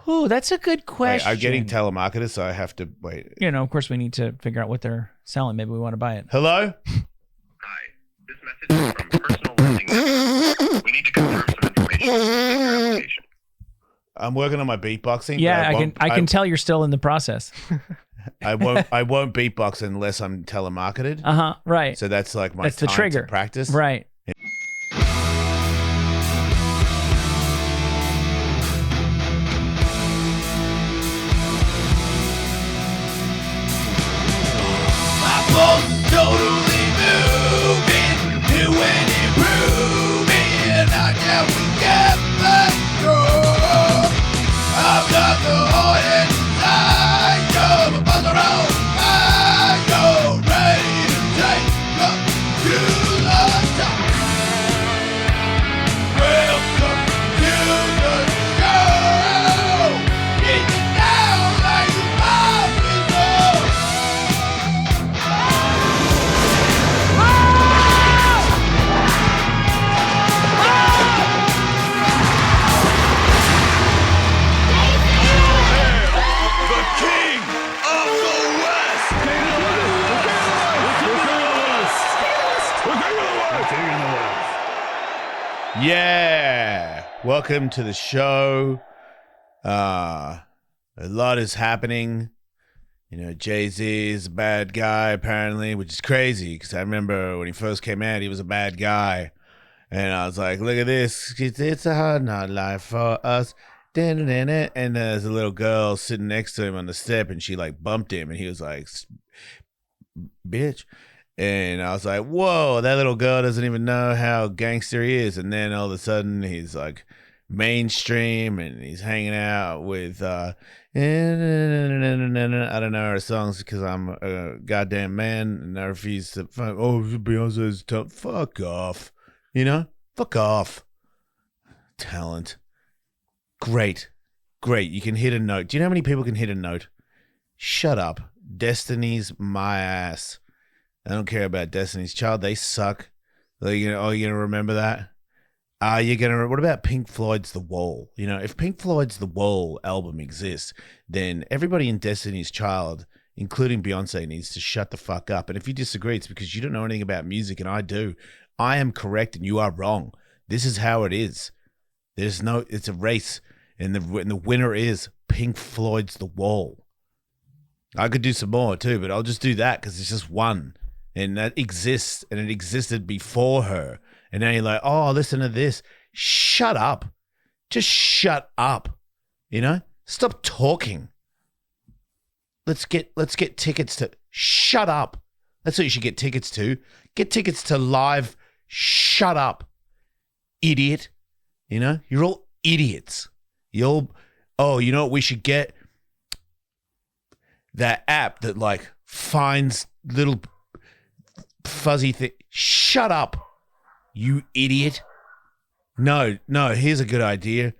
Ooh, that's a good question. Wait, I'm getting telemarketers, so I have to wait. You know, of course, we need to figure out what they're selling. Maybe we want to buy it. Hello? Hi, this message is from Personal Lending Network. We need to confirm some information to your application. I'm working on my beatboxing. Yeah, but I can tell you're still in the process. I won't beatbox unless I'm telemarketed. Right. So that's like my That's the time trigger. to practice. Right. Totally moving, new and improving. Now can we get back through? I've got the heart inside, go on the road, I go ready to take up to the top. Welcome to the show. Get you down like a officer. Yeah, welcome to the show. A lot is happening. You know, Jay-Z is a bad guy apparently, which is crazy because I remember when he first came out, he was a bad guy, and I was like, "Look at this, it's a hard not life for us." And there's a little girl sitting next to him on the step, and she like bumped him, and he was like, "Bitch." And I was like, whoa, that little girl doesn't even know how gangster he is. And then all of a sudden he's like mainstream and he's hanging out with, I don't know her songs because I'm a goddamn man and I refuse to, Beyonce's tough. Fuck off. You know? Fuck off. Talent. Great. You can hit a note. Do you know how many people can hit a note? Shut up. Destiny's my ass. I don't care about Destiny's Child. They suck. You're gonna remember that? What about Pink Floyd's The Wall? You know, if Pink Floyd's The Wall album exists, then everybody in Destiny's Child, including Beyonce, needs to shut the fuck up. And if you disagree, it's because you don't know anything about music, and I do. I am correct, and you are wrong. This is how it is. It's a race, and the winner is Pink Floyd's The Wall. I could do some more too, but I'll just do that because it's just one. And that exists, and it existed before her. And now you're like, oh, listen to this. Shut up. Just shut up. You know? Stop talking. Let's get tickets to shut up. That's what you should get tickets to. Get tickets to live shut up. Idiot. You know? You're all idiots. You know what we should get? That app that like finds little fuzzy thing. Shut up, you idiot. No, here's a good idea.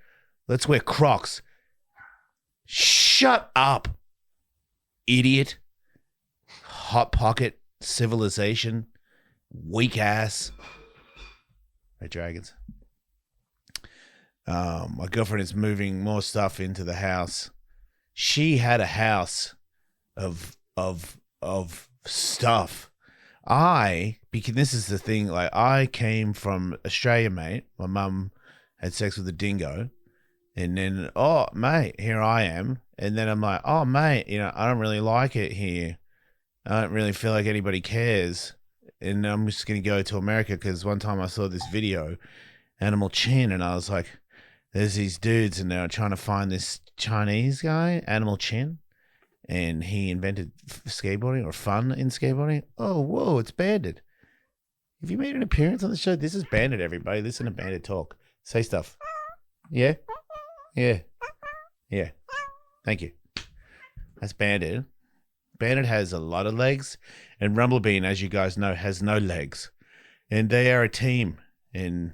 Let's wear Crocs. Shut up, idiot. Hot Pocket civilization. Weak ass. Hey, dragons. My girlfriend is moving more stuff into the house. She had a house of stuff. Because this is the thing, like I came from Australia, mate. My mum had sex with a dingo, and then, oh, mate, here I am. And then I'm like, oh, mate, you know, I don't really like it here. I don't really feel like anybody cares. And I'm just going to go to America because one time I saw this video, Animal Chin, and I was like, there's these dudes and they're trying to find this Chinese guy, Animal Chin. And he invented skateboarding or fun in skateboarding. Oh, whoa, it's Bandit. Have you made an appearance on the show? This is Bandit, everybody. Listen to Bandit talk. Say stuff. Yeah? Yeah. Thank you. That's Bandit. Bandit has a lot of legs. And Rumblebean, as you guys know, has no legs. And they are a team. And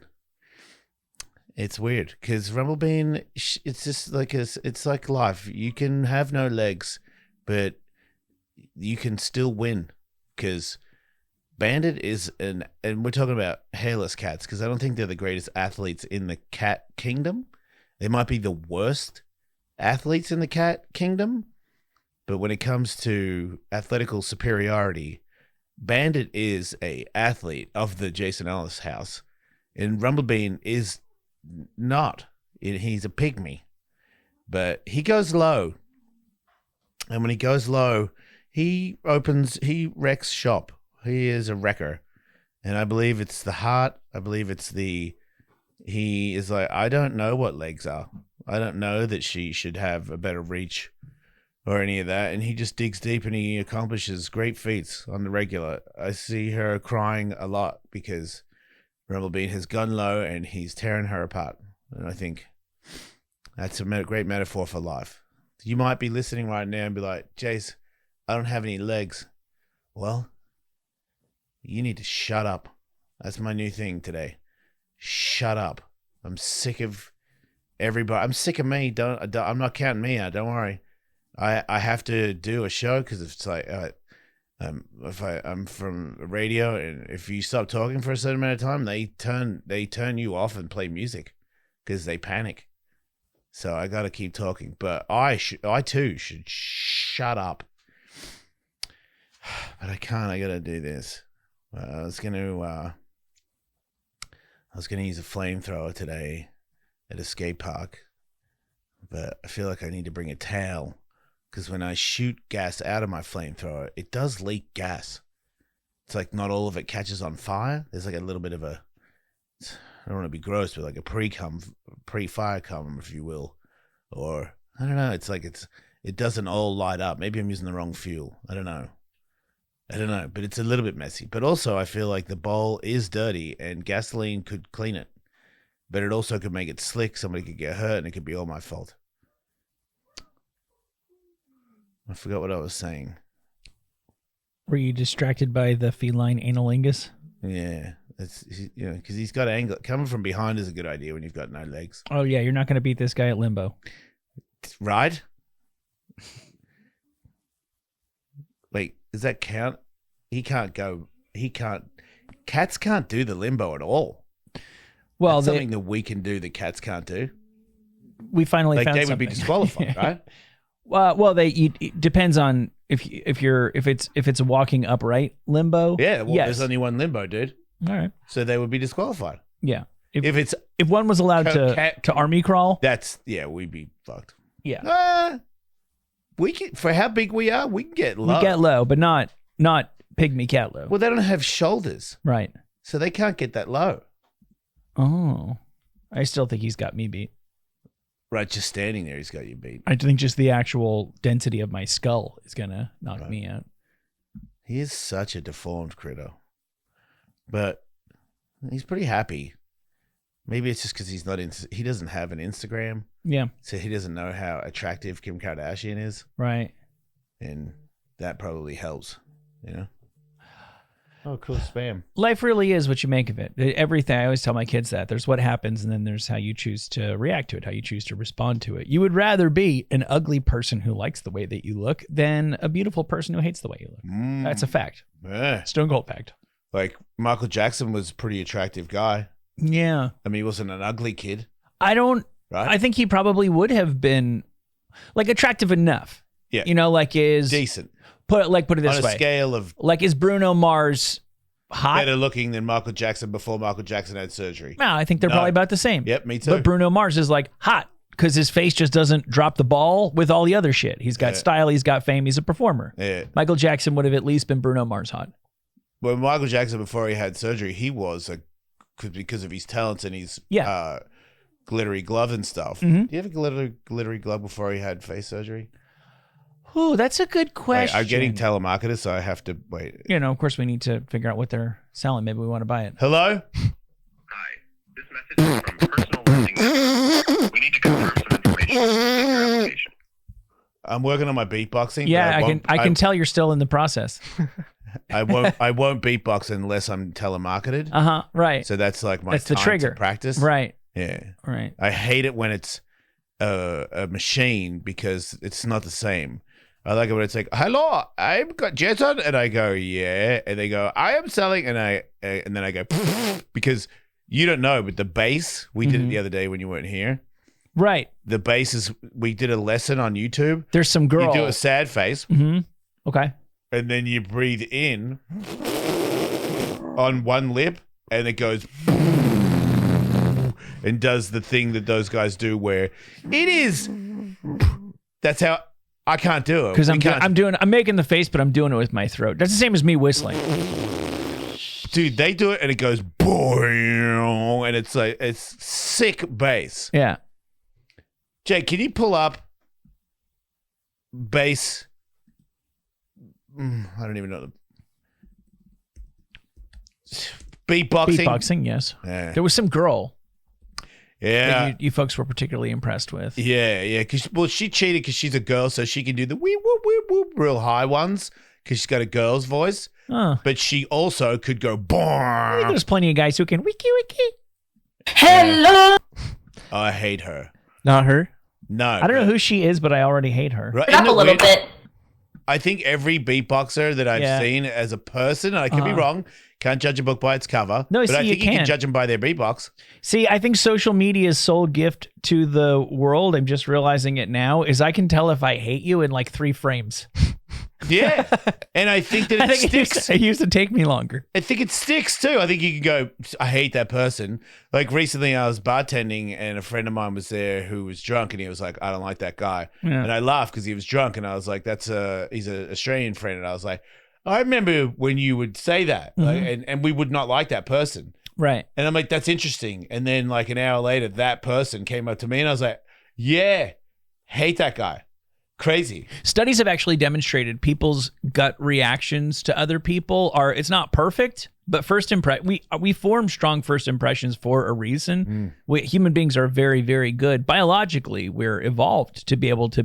it's weird because Rumblebean, it's just like it's like life. You can have no legs, but you can still win because Bandit is and we're talking about hairless cats because I don't think they're the greatest athletes in the cat kingdom. They might be the worst athletes in the cat kingdom, but when it comes to athletical superiority, Bandit is a athlete of the Jason Ellis house, and Rumblebean is not. He's a pygmy, but he goes low, and when he goes low, he wrecks shop. He is a wrecker, and I believe it's the heart. I believe it's he is like, I don't know what legs are. I don't know that she should have a better reach or any of that. And he just digs deep and he accomplishes great feats on the regular. I see her crying a lot because Rumblebean has gone low and he's tearing her apart. And I think that's a great metaphor for life. You might be listening right now and be like, Jace, I don't have any legs. Well, you need to shut up. That's my new thing today. Shut up. I'm sick of everybody. I'm sick of me. I'm not counting me out. Don't worry. I have to do a show because it's like if I'm from radio, and if you stop talking for a certain amount of time, they turn you off and play music because they panic. So I got to keep talking, but I too should shut up. But I can't. I got to do this. I was gonna use a flamethrower today at a skate park, but I feel like I need to bring a towel because when I shoot gas out of my flamethrower, it does leak gas. It's like not all of it catches on fire. There's like a little bit of I don't want to be gross, but like a pre-fire cum, if you will, or I don't know. It's like it doesn't all light up. Maybe I'm using the wrong fuel. I don't know, but it's a little bit messy. But also I feel like the bowl is dirty and gasoline could clean it, but it also could make it slick. Somebody could get hurt and it could be all my fault. I forgot what I was saying. Were you distracted by the feline analingus? Yeah, because he's got angle. Coming from behind is a good idea when you've got no legs. Oh yeah, you're not going to beat this guy at limbo. Right? Wait, does that count? He can't. Cats can't do the limbo at all. Well, that's something that we can do that cats can't do. We finally found they something. would be disqualified, right? It depends on if it's a walking upright limbo. Yeah, well, yes. There's only one limbo, dude. All right. So they would be disqualified. Yeah. If one was allowed to army crawl, we'd be fucked. Yeah. We can, for how big we are, we can get low. We get low, but not pygmy cat low. Well, they don't have shoulders, right? So they can't get that low. Oh, I still think he's got me beat. Right, just standing there, he's got you beat. I think just the actual density of my skull is gonna knock me out. He is such a deformed critter, but he's pretty happy. Maybe it's just because he doesn't have an Instagram. Yeah. So he doesn't know how attractive Kim Kardashian is. Right. And that probably helps, you know? Oh, cool spam. Life really is what you make of it. Everything. I always tell my kids that. There's what happens, and then there's how you choose to react to it, how you choose to respond to it. You would rather be an ugly person who likes the way that you look than a beautiful person who hates the way you look. That's a fact. Yeah. Stone cold fact. Like, Michael Jackson was a pretty attractive guy. Yeah. I mean, he wasn't an ugly kid. Right? I think he probably would have been, like, attractive enough. Yeah. You know, like is... decent. Put it this way. On a scale of... Like, is Bruno Mars hot? Better looking than Michael Jackson before Michael Jackson had surgery. No, I think they're probably about the same. Yep, me too. But Bruno Mars is, like, hot because his face just doesn't drop the ball with all the other shit. He's got style. He's got fame. He's a performer. Yeah. Michael Jackson would have at least been Bruno Mars hot. Well, Michael Jackson, before he had surgery, he was because of his talents and his glittery glove and stuff. Mm-hmm. Do you have a glittery glove before he had face surgery? Ooh, that's a good question. Wait, I'm getting telemarketed, so I have to wait. You know, of course, we need to figure out what they're selling. Maybe we want to buy it. Hello? Hi, this message is from personal lending. We need to confirm some information to your application. I'm working on my beatboxing. Yeah, I can tell you're still in the process. I won't beatbox unless I'm telemarketed. Right. So that's like that's the trigger. To practice. Right. Yeah. Right. I hate it when it's a machine because it's not the same. I like it when it's like, hello, I've got Jason, and I go, yeah, and they go, I am selling, and then I go, because you don't know, but the bass, we did it the other day when you weren't here. Right. The bass is, we did a lesson on YouTube. There's some girl. You do a sad face. Mm-hmm. Okay. And then you breathe in on one lip and it goes and does the thing that those guys do where it is. That's how I can't do it. Because I'm making the face, but I'm doing it with my throat. That's the same as me whistling. Dude, they do it and it goes boing, and it's like, it's sick bass. Yeah. Jake, can you pull up bass? I don't even know the beatboxing. Beatboxing, yes. Yeah. There was some girl Yeah. that you folks were particularly impressed with. Yeah. Well, she cheated because she's a girl, so she can do the wee whoop whoop whoop real high ones because she's got a girl's voice. Oh. But she also could go I think boing. there's plenty of guys who can wiki wiki. Hello. I hate her. Not her. No. I don't know who she is, but I already hate her. Right? It up Isn't a it little weird? bit. I think every beatboxer that I've seen as a person, and I could be wrong, can't judge a book by its cover. No, but see, I you think you can. can judge them by their beatbox. See, I think social media's sole gift to the world, I'm just realizing it now, is I can tell if I hate you in like 3 frames. Yeah. And I think that I it think sticks. it used to take me longer. I think it sticks too. I think you can go, I hate that person. Like recently I was bartending and a friend of mine was there who was drunk and he was like, I don't like that guy. Yeah. And I laughed because he was drunk and I was like, he's an Australian friend. And I was like, I remember when you would say that like, and we would not like that person. Right. And I'm like, that's interesting. And then like an hour later, that person came up to me and I was like, yeah, hate that guy. Crazy. Studies have actually demonstrated people's gut reactions to other people it's not perfect, but we form strong first impressions for a reason. Human beings are very, very good. Biologically, we're evolved to be able to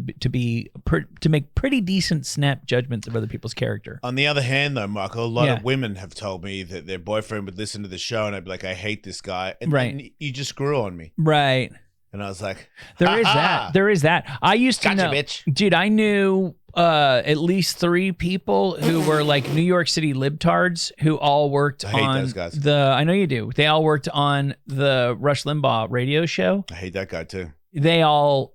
make pretty decent snap judgments of other people's character. On the other hand, though, Michael, a lot of women have told me that their boyfriend would listen to the show and I'd be like, I hate this guy. And then you just grew on me. Right. And I was like, There is that. There is that. I used to Gotcha, know, bitch. dude. I knew at least 3 people who were like New York City libtards who all worked I hate on those guys. I know you do. They all worked on the Rush Limbaugh radio show. I hate that guy too. They all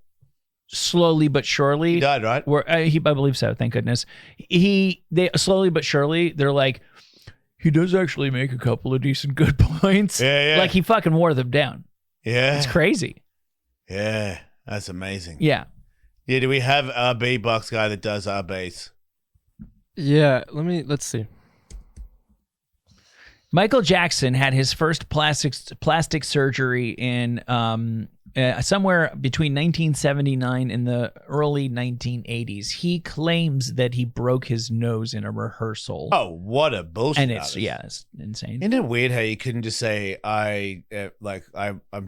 slowly but surely He died, right? I believe so. Thank goodness. They slowly but surely they're like, he does actually make a couple of decent good points. Yeah. Like he fucking wore them down. Yeah. It's crazy. Yeah. That's amazing. Yeah. Yeah, do we have a beatbox guy that does our bass? Yeah, let's see. Michael Jackson had his first plastic surgery in somewhere between 1979 and the early 1980s. He claims that he broke his nose in a rehearsal. Oh, what a bullshit. And artist. it's insane. Isn't it weird how you couldn't just say, I'm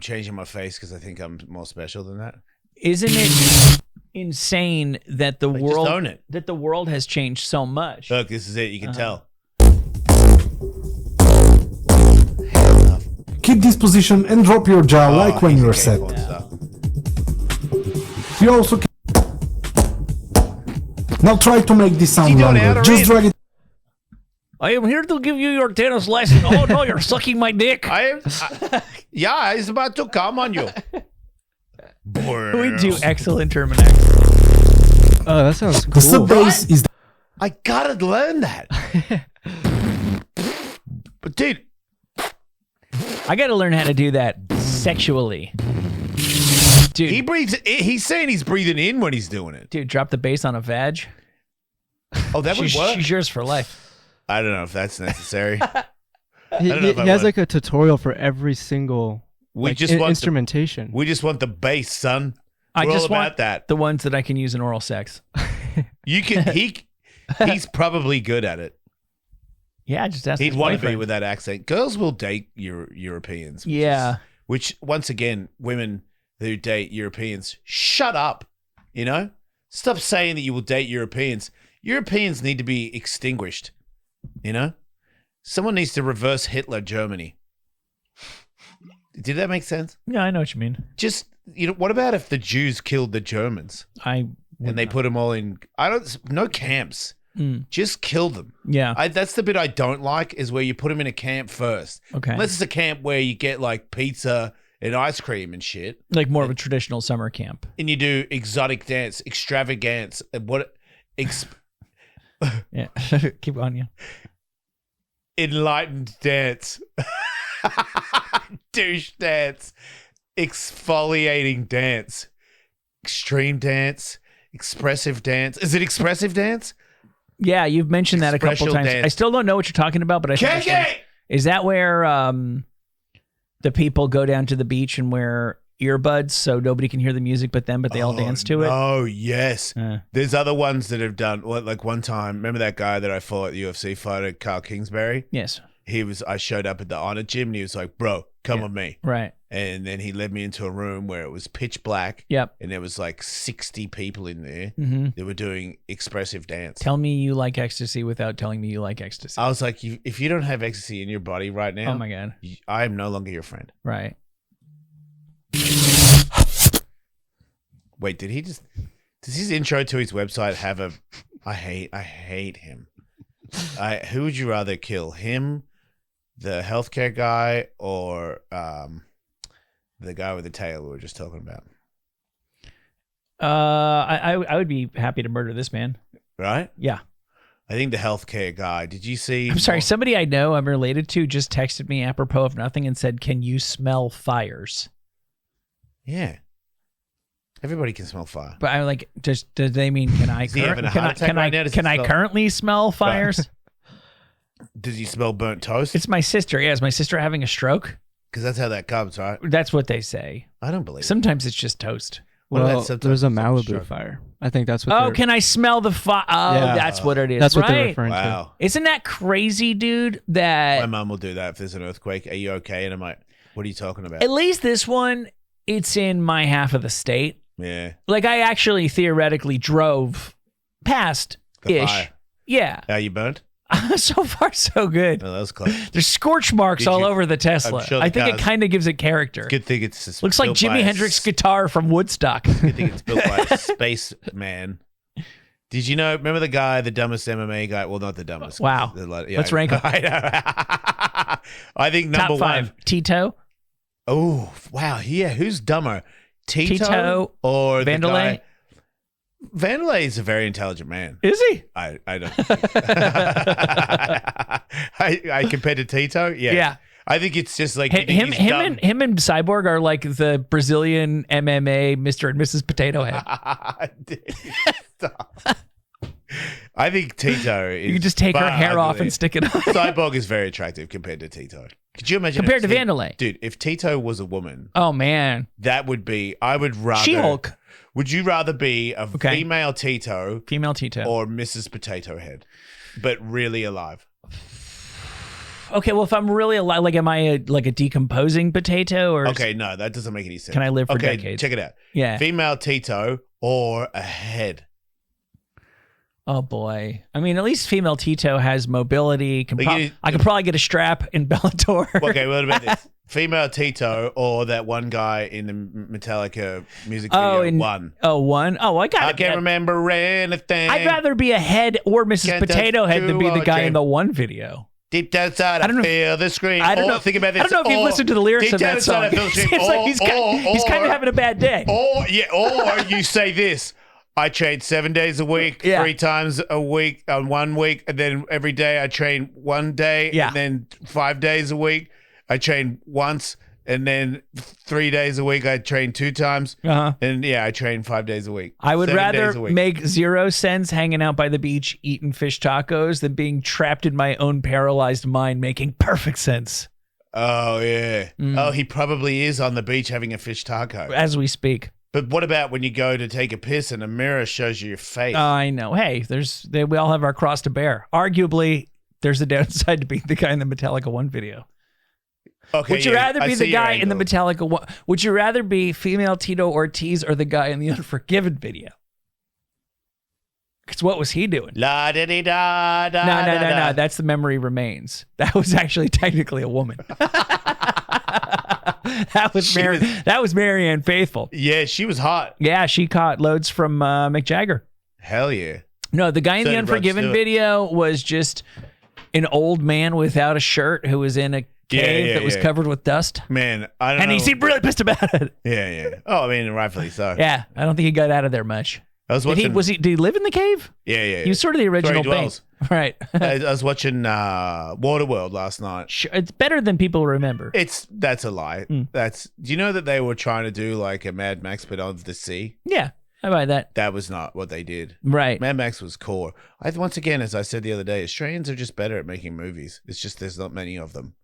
changing my face because I think I'm more special than that? Isn't it insane that the Just own it. world has changed so much? Look, this is it. You can tell. Keep this position and drop your jaw like when he's a you're gay set. porn star. You also now try to make this sound doing longer. out or Just in? drag it. I am here to give you your tennis lesson. Oh no, you're sucking my dick. Yeah, he's about to come on you. We do excellent Terminator. Oh, that sounds The cool. sub bass is I gotta learn that. But dude, I got to learn how to do that sexually. Dude, he breathes. He's saying he's breathing in when he's doing it. dude, drop the bass on a vag. Oh, that would work. She's yours for life. I don't know if that's necessary. He don't know if I has would. like a tutorial for every single We just want instrumentation. We just want the bass, son. I We're just all about want that. the ones that I can use in oral sex. You can. He's probably good at it. Yeah, just ask He'd his want to be boyfriend. with that accent. Girls will date Europeans. Yeah. Which once again, women who date Europeans, shut up. You know, stop saying that you will date Europeans. Europeans need to be extinguished. You know, someone needs to reverse Hitler Germany. Did that make sense? Yeah, I know what you mean. Just, you know, what about if the Jews killed the Germans and they put them all in? No camps. Just kill them. Yeah. That's the bit I don't like, is where you put them in a camp first. Okay. Unless it's a camp where you get like pizza and ice cream and shit. Like more of a traditional summer camp. And you do exotic dance, extravagance. Yeah. Keep on, yeah. Enlightened dance. Douche dance. Exfoliating dance. Extreme dance. Expressive dance. Is it expressive dance? Yeah, you've mentioned that a couple Expressional times. dance. I still don't know what you're talking about, but I think is that where the people go down to the beach and wear earbuds so nobody can hear the music but them, but they all dance to it? Oh, yes. There's other ones that have done, like one time, remember that guy that I fought at the UFC fighter, Carl Kingsbury? Yes. I showed up at the Honor Gym and he was like, bro, come with me. Right. And then he led me into a room where it was pitch black. Yep. And there was like 60 people in there that were doing expressive dance. Tell me you like ecstasy without telling me you like ecstasy. I was like, if you don't have ecstasy in your body right now, oh my God. I am no longer your friend. Right. Wait, does his intro to his website have a, I hate him. Who would you rather kill, him, the healthcare guy, or the guy with the tail we were just talking about? I would be happy to murder this man. Right? Yeah. I think the healthcare guy. Did you see? I'm sorry. Somebody I know I'm related to just texted me apropos of nothing and said, "Can you smell fires?" Yeah. Everybody can smell fire. But I'm like, do they mean can I? Is he having a heart attack right now? Does Can he I smell- currently smell fires? Does he smell burnt toast? It's my sister. Yeah, is my sister having a stroke? Because that's how that comes, right? That's what they say. I don't believe it. Sometimes it's just toast. What about Well, sometimes there's a it's Malibu stroke? fire. I think that's what. Oh, they're- can I smell the fire? Oh, Yeah. that's what it is. That's what they're right? referring to. Wow. Isn't that crazy, dude? My That mum will do that if there's an earthquake. Are you okay? And I'm like, what are you talking about? at least this one, it's in my half of the state. Yeah. Like I actually theoretically drove past The ish. fire. Yeah. Are you burnt? So far, so good. No, that was close. There's scorch marks Did all you- over the Tesla. I'm sure the I think it cars- kind of gives it character. Good thing it's just Looks like built by Jimi a Hendrix guitar from Woodstock. Good thing it's built by a space man. Did you know? Remember the guy, the dumbest MMA guy? Well, not the dumbest. Wow. Let's rank 'em. I think number Top five. one. Tito, Oh wow, yeah. Who's dumber, Tito, Tito, or the Vanderlei? guy? Vanderlei is a very intelligent man. Is he? I don't. I compared to Tito. Yeah. Yeah. I think it's just like Him he's dumb. and Cyborg are like the Brazilian MMA Mr. and Mrs. Potato Head. Dude, stop. I think Tito is. You can just take her far hair off ugly. and stick it on. Cyborg is very attractive compared to Tito. Could you imagine Compared if to Vanderlei. Dude, if Tito was a woman, Oh man, that would be. I would rather. She-Hulk, Would you rather be a Okay. female Tito female Tito. or Mrs. Potato Head, but really alive? Okay, well if I'm really alive, like am I like a decomposing potato or? Okay, no, that doesn't make any sense. Can I live for okay, decades? check it out. Yeah. Female Tito or a head. Oh boy. I mean, at least female Tito has mobility. Like I could probably get a strap in Bellator. Okay, what about this? Female Tito or that one guy in the Metallica music video? Oh, One. one. Oh, I got I it. can't remember anything. I'd rather be a head or Mrs. Can't Potato touch Head than be the you, guy in James. the one video. Deep down inside, I don't know if- feel the scream. I don't know. Think about this. I don't know if you've listened to the lyrics deep of down that song. inside, I feel the It scream. seems like he's kind of having a bad day. Or you say this. I train 7 days a week, Yeah. 3 times a week, 1 week, and then every day I train 1 day, Yeah. and then 5 days a week I train once, and then 3 days a week I train 2 times, Uh-huh. and I train 5 days a week. I would 7 rather days a week. make 0 cents hanging out by the beach eating fish tacos than being trapped in my own paralyzed mind making perfect sense Oh yeah. Oh, he probably is on the beach having a fish taco. as we speak. But what about when you go to take a piss and a mirror shows you your face? I know. Hey, we all have our cross to bear. Arguably, there's a downside to being the guy in the Metallica 1 video. Okay, Would you rather I be see the your guy in the angle. Metallica 1? Would you rather be female Tito Ortiz or the guy in the Unforgiven video? Because what was he doing? La da di da da. No. That's The Memory Remains. That was actually technically a woman. That was Marianne Faithful. Yeah, she was hot. Yeah, she caught loads from Mick Jagger. Hell yeah. No, the guy in So the did Rod Unforgiven Stewart. video was just an old man without a shirt who was in a cave that was covered with dust. Man, I don't know. And he seemed really pissed about it. Yeah. Oh, I mean, rightfully so. Yeah, I don't think he got out of there much. I was watching. Did he live in the cave? Yeah. He was sort of the original Where he dwells. Bane. Right. I was watching Waterworld last night. Sure, it's better than people remember. That's a lie. Mm. Do you know that they were trying to do like a Mad Max but of the sea? Yeah, I buy that. That was not what they did. Right. Mad Max was core. Once again, as I said the other day, Australians are just better at making movies. It's just there's not many of them.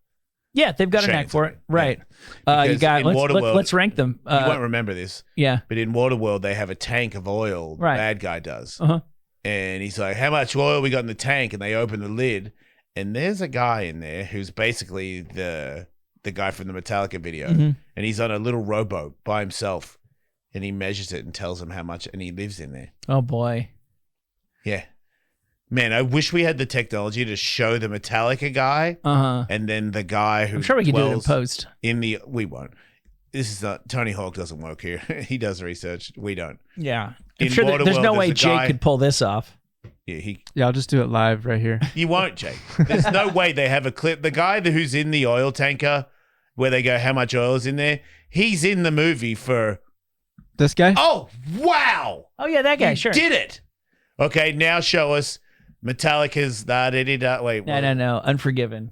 Yeah, they've got a knack for it. Right. You Because got. in Let's Waterworld- rank them. You won't remember this, Yeah. but in Waterworld they have a tank of oil. The Right. bad guy does, Uh huh. and he's like, "How much oil we got in the tank?" And they open the lid, and there's a guy in there who's basically the guy from the Metallica video, Mhm. and he's on a little rowboat by himself, and he measures it and tells him how much, and he lives in there. Oh boy. Yeah. Man, I wish we had the technology to show the Metallica guy Uh huh. and then the guy who I'm sure we could do it in dwells post. in the. We won't. This is not. Tony Hawk doesn't work here. He does research. We don't. Yeah. In I'm sure there's Waterworld, no there's way a Jake guy- could pull this off. Yeah, Yeah, I'll just do it live right here. you won't, Jake. There's no way they have a clip. The guy who's in the oil tanker where they go, how much oil is in there? He's in the movie for. This guy? Oh, wow. Oh yeah, that guy. You Sure. did it. Okay, now show us Metallica's that. Wait. No. Unforgiven.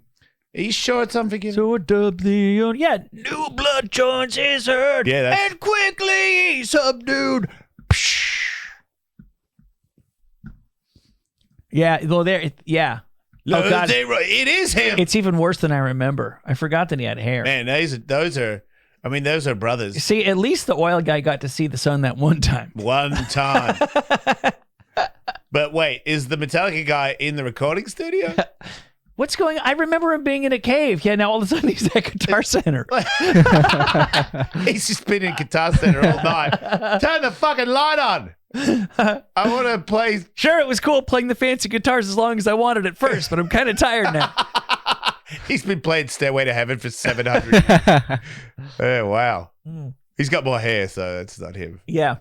Are you sure it's Unforgiven? So dub the new blood joins his herd. Yeah, that's- and quickly subdued. Yeah, well, yeah. Oh God, It is him. it's even worse than I remember. I forgot that he had hair. Man, those are brothers. See, at least the oil guy got to see the sun that one time. One time. But wait, is the Metallica guy in the recording studio? What's going on? I remember him being in a cave. Yeah, now all of a sudden he's at Guitar Center. He's just been in Guitar Center all night. Turn the fucking light on. I want to play. Sure, it was cool playing the fancy guitars as long as I wanted at first, but I'm kind of tired now. He's been playing Stairway to Heaven for 700 years. Oh, wow. He's got more hair, so that's not him. Yeah.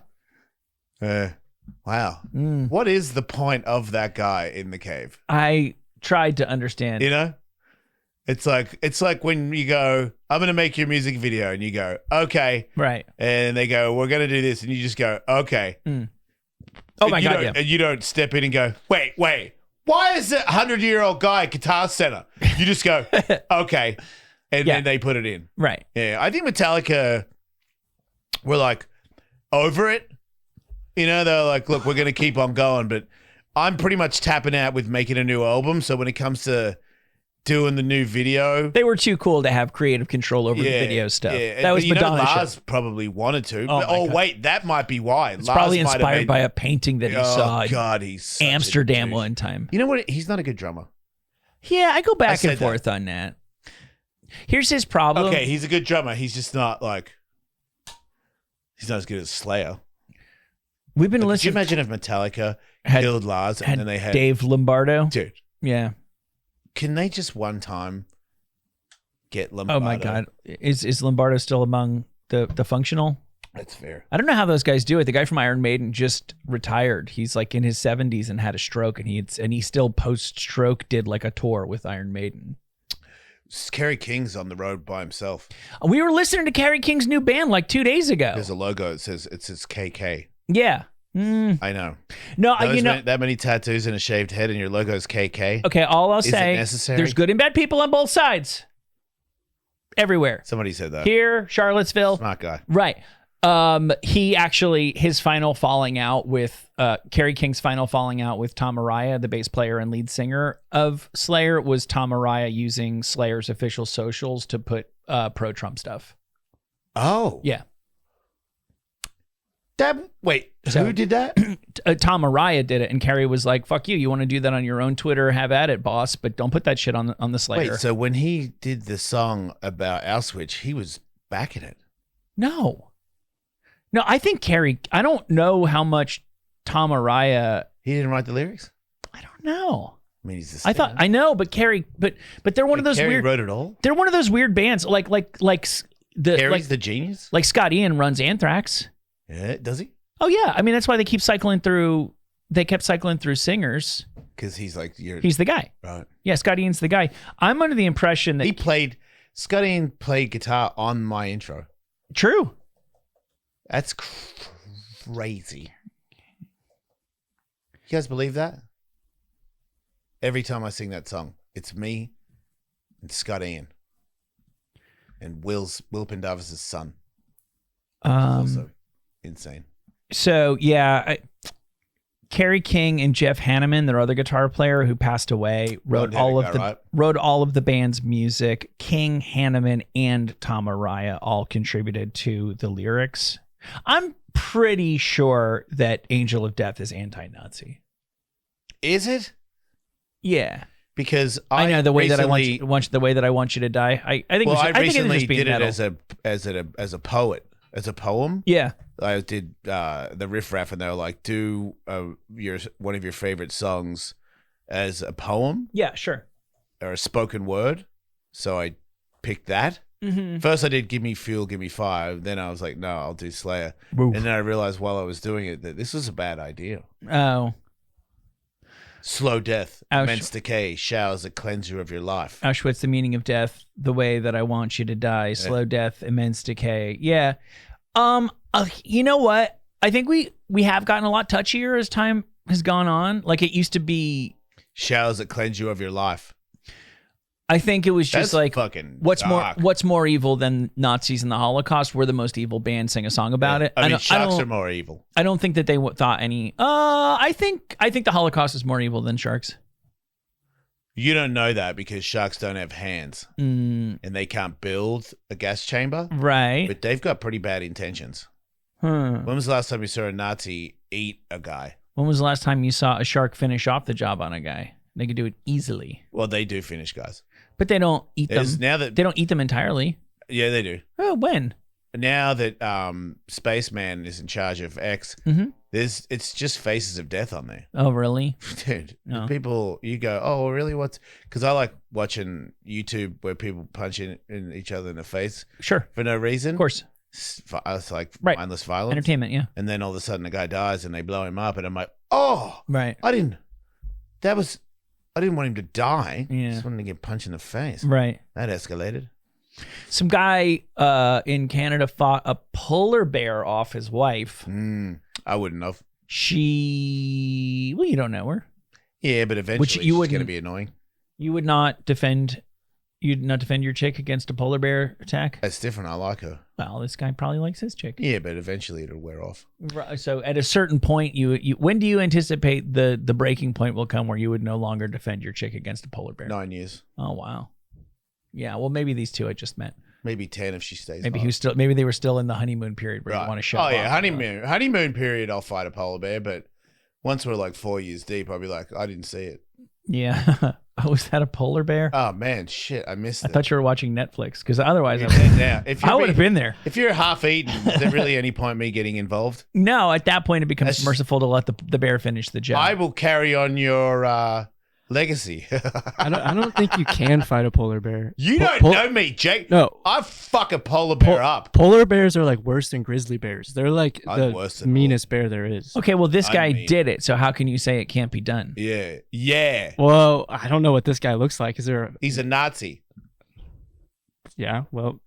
Wow. Mm. What is the point of that guy in the cave? I tried to understand. You know? It's like when you go, I'm going to make your music video, and you go, okay. Right. And they go, we're going to do this. And you just go, okay. Mm. Oh, my God, yeah. And you don't step in and go, wait. Why is a 100-year-old guy at Guitar Center? You just go, okay. And Yeah. then they put it in. Right. Yeah. I think Metallica were like over it. You know, they're like, look, we're going to keep on going. But I'm pretty much tapping out with making a new album. So when it comes to doing the new video, They were too cool to have creative control over the video stuff. That was but Madonna. Lars probably wanted to. Oh, But, my God. wait, that might be why. It's probably inspired by a painting that he saw in God, he's such a Amsterdam douche. one time. You know what? He's not a good drummer. Yeah, I go back said and forth on that. Here's his problem. Okay, he's a good drummer. He's just not like. He's not as good as Slayer. We've been Could you listening. imagine if Metallica Had- killed Lars and then they had Dave Lombardo. Dude, Yeah. can they just one time get Lombardo? Oh my God. Is Lombardo still among the functional? That's fair. I don't know how those guys do it. The guy from Iron Maiden just retired. He's like in his 70s and had a stroke, and he still post stroke did like a tour with Iron Maiden. Kerry King's on the road by himself. We were listening to Kerry King's new band like 2 days ago. There's a logo. It says KK. Yeah. Mm. I know. No, you know. that many tattoos and a shaved head, and your logo's KK. Okay, all I'll Is it say, necessary? there's good and bad people on both sides. Everywhere. Somebody said that. Here, Charlottesville. Smart guy. Right. He actually, his final falling out with, Kerry King's final falling out with Tom Araya, the bass player and lead singer of Slayer, was Tom Araya using Slayer's official socials to put pro-Trump stuff. Oh. Yeah. Who did that? Tom Araya did it, and Kerry was like, fuck you want to do that on your own Twitter, have at it, boss, but don't put that shit on the Slayer. Wait, so when he did the song about Auschwitz, he was backing it. No, I think Kerry, I don't know how much Tom Araya, He didn't write the lyrics? I don't know. I mean, he's the I thought, I know, but Kerry, but they're one of those Kerry weird, wrote it all? they're one of those weird bands, like Kerry's the genius? like Scott Ian runs Anthrax. Yeah, does he? Oh yeah. I mean, that's why they kept cycling through singers. Because he's like, He's the guy. right. Yeah. Scott Ian's the guy. I'm under the impression that He played Scott Ian played guitar on my intro. True. That's crazy. You guys believe that? Every time I sing that song, it's me and Scott Ian and Will Pendarvis' son. Also insane. So yeah, Kerry King and Jeff Hanneman, their other guitar player who passed away, wrote all of the band's music. King, Hanneman, and Tom Araya all contributed to the lyrics. I'm pretty sure that Angel of Death is anti-Nazi. Is it? Yeah, because I know the way that I want you to die. I think. Well, I think recently did metal. it as a poet, as a poem. Yeah, I did the riff raff, and they were like, "Do one of your favorite songs as a poem." Yeah, sure. Or a spoken word. So I picked that. Mm-hmm. First, I did "Give Me Fuel, Give Me Fire." Then I was like, "No, I'll do Slayer." Oof. And then I realized while I was doing it that this was a bad idea. Oh. Slow death, immense decay, showers that cleanse you of your life. Auschwitz, the meaning of death, the way that I want you to die, slow death, immense decay. Yeah. You know what? I think we have gotten a lot touchier as time has gone on. Like it used to be showers that cleanse you of your life. I think it was just That's like fucking what's dark. more evil than Nazis and the Holocaust? We're the most evil band. Sing a song about it. I mean, Sharks are more evil. I don't think that they thought any. I think the Holocaust is more evil than Sharks. You don't know that because Sharks don't have hands and they can't build a gas chamber. Right. But they've got pretty bad intentions. When was the last time you saw a Nazi eat a guy? When was the last time you saw a shark finish off the job on a guy? They could do it easily. Well, they do finish guys. But they don't eat them. They don't eat them entirely. Yeah, they do. Oh, when? Now that Spaceman is in charge of X, it's just faces of death on there. Oh, really? Dude, No. people, you go, oh, really? What's... Because I like watching YouTube where people punch in each other in the face. Sure. For no reason. Of course. It's like Right. mindless violence. Entertainment, yeah. And then all of a sudden the guy dies and they blow him up and I'm like, oh, Right. I didn't want him to die. Yeah. I just wanted to get punched in the face. Right. That escalated. Some guy in Canada fought a polar bear off his wife. I wouldn't have. You don't know her. Yeah, but eventually she's going to be annoying. You would not defend your chick against a polar bear attack? That's different. I like her. Well, this guy probably likes his chick. Yeah, but eventually it'll wear off. Right, so at a certain point, when do you anticipate the breaking point will come where you would no longer defend your chick against a polar bear? 9 years. Oh, wow. Yeah, well, maybe these two I just met. Maybe 10 if she stays. Maybe they were still in the honeymoon period where you want to shut. Oh yeah, honeymoon period. I'll fight a polar bear, but once we're like 4 years deep, I'll be like, I didn't see it. Yeah. Oh, was that a polar bear? Oh man, shit, I missed it. I thought you were watching Netflix because otherwise I would have been there. If you're half eaten, is there really any point me getting involved? No, at that point it becomes merciful to let the bear finish the job. I will carry on your legacy. I don't think you can fight a polar bear. You don't know me, Jake. No. I fuck a polar bear up. Polar bears are like worse than grizzly bears. They're like worse the than meanest bear there is. Okay, well, this guy did it, so how can you say it can't be done? Yeah. Well, I don't know what this guy looks like. He's a Nazi. Yeah, well.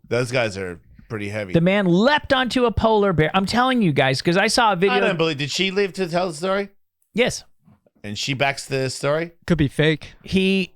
Those guys are pretty heavy. The man leapt onto a polar bear. I'm telling you guys, because I saw a video. I don't believe. Did she live to tell the story? Yes. And she backs the story? Could be fake. She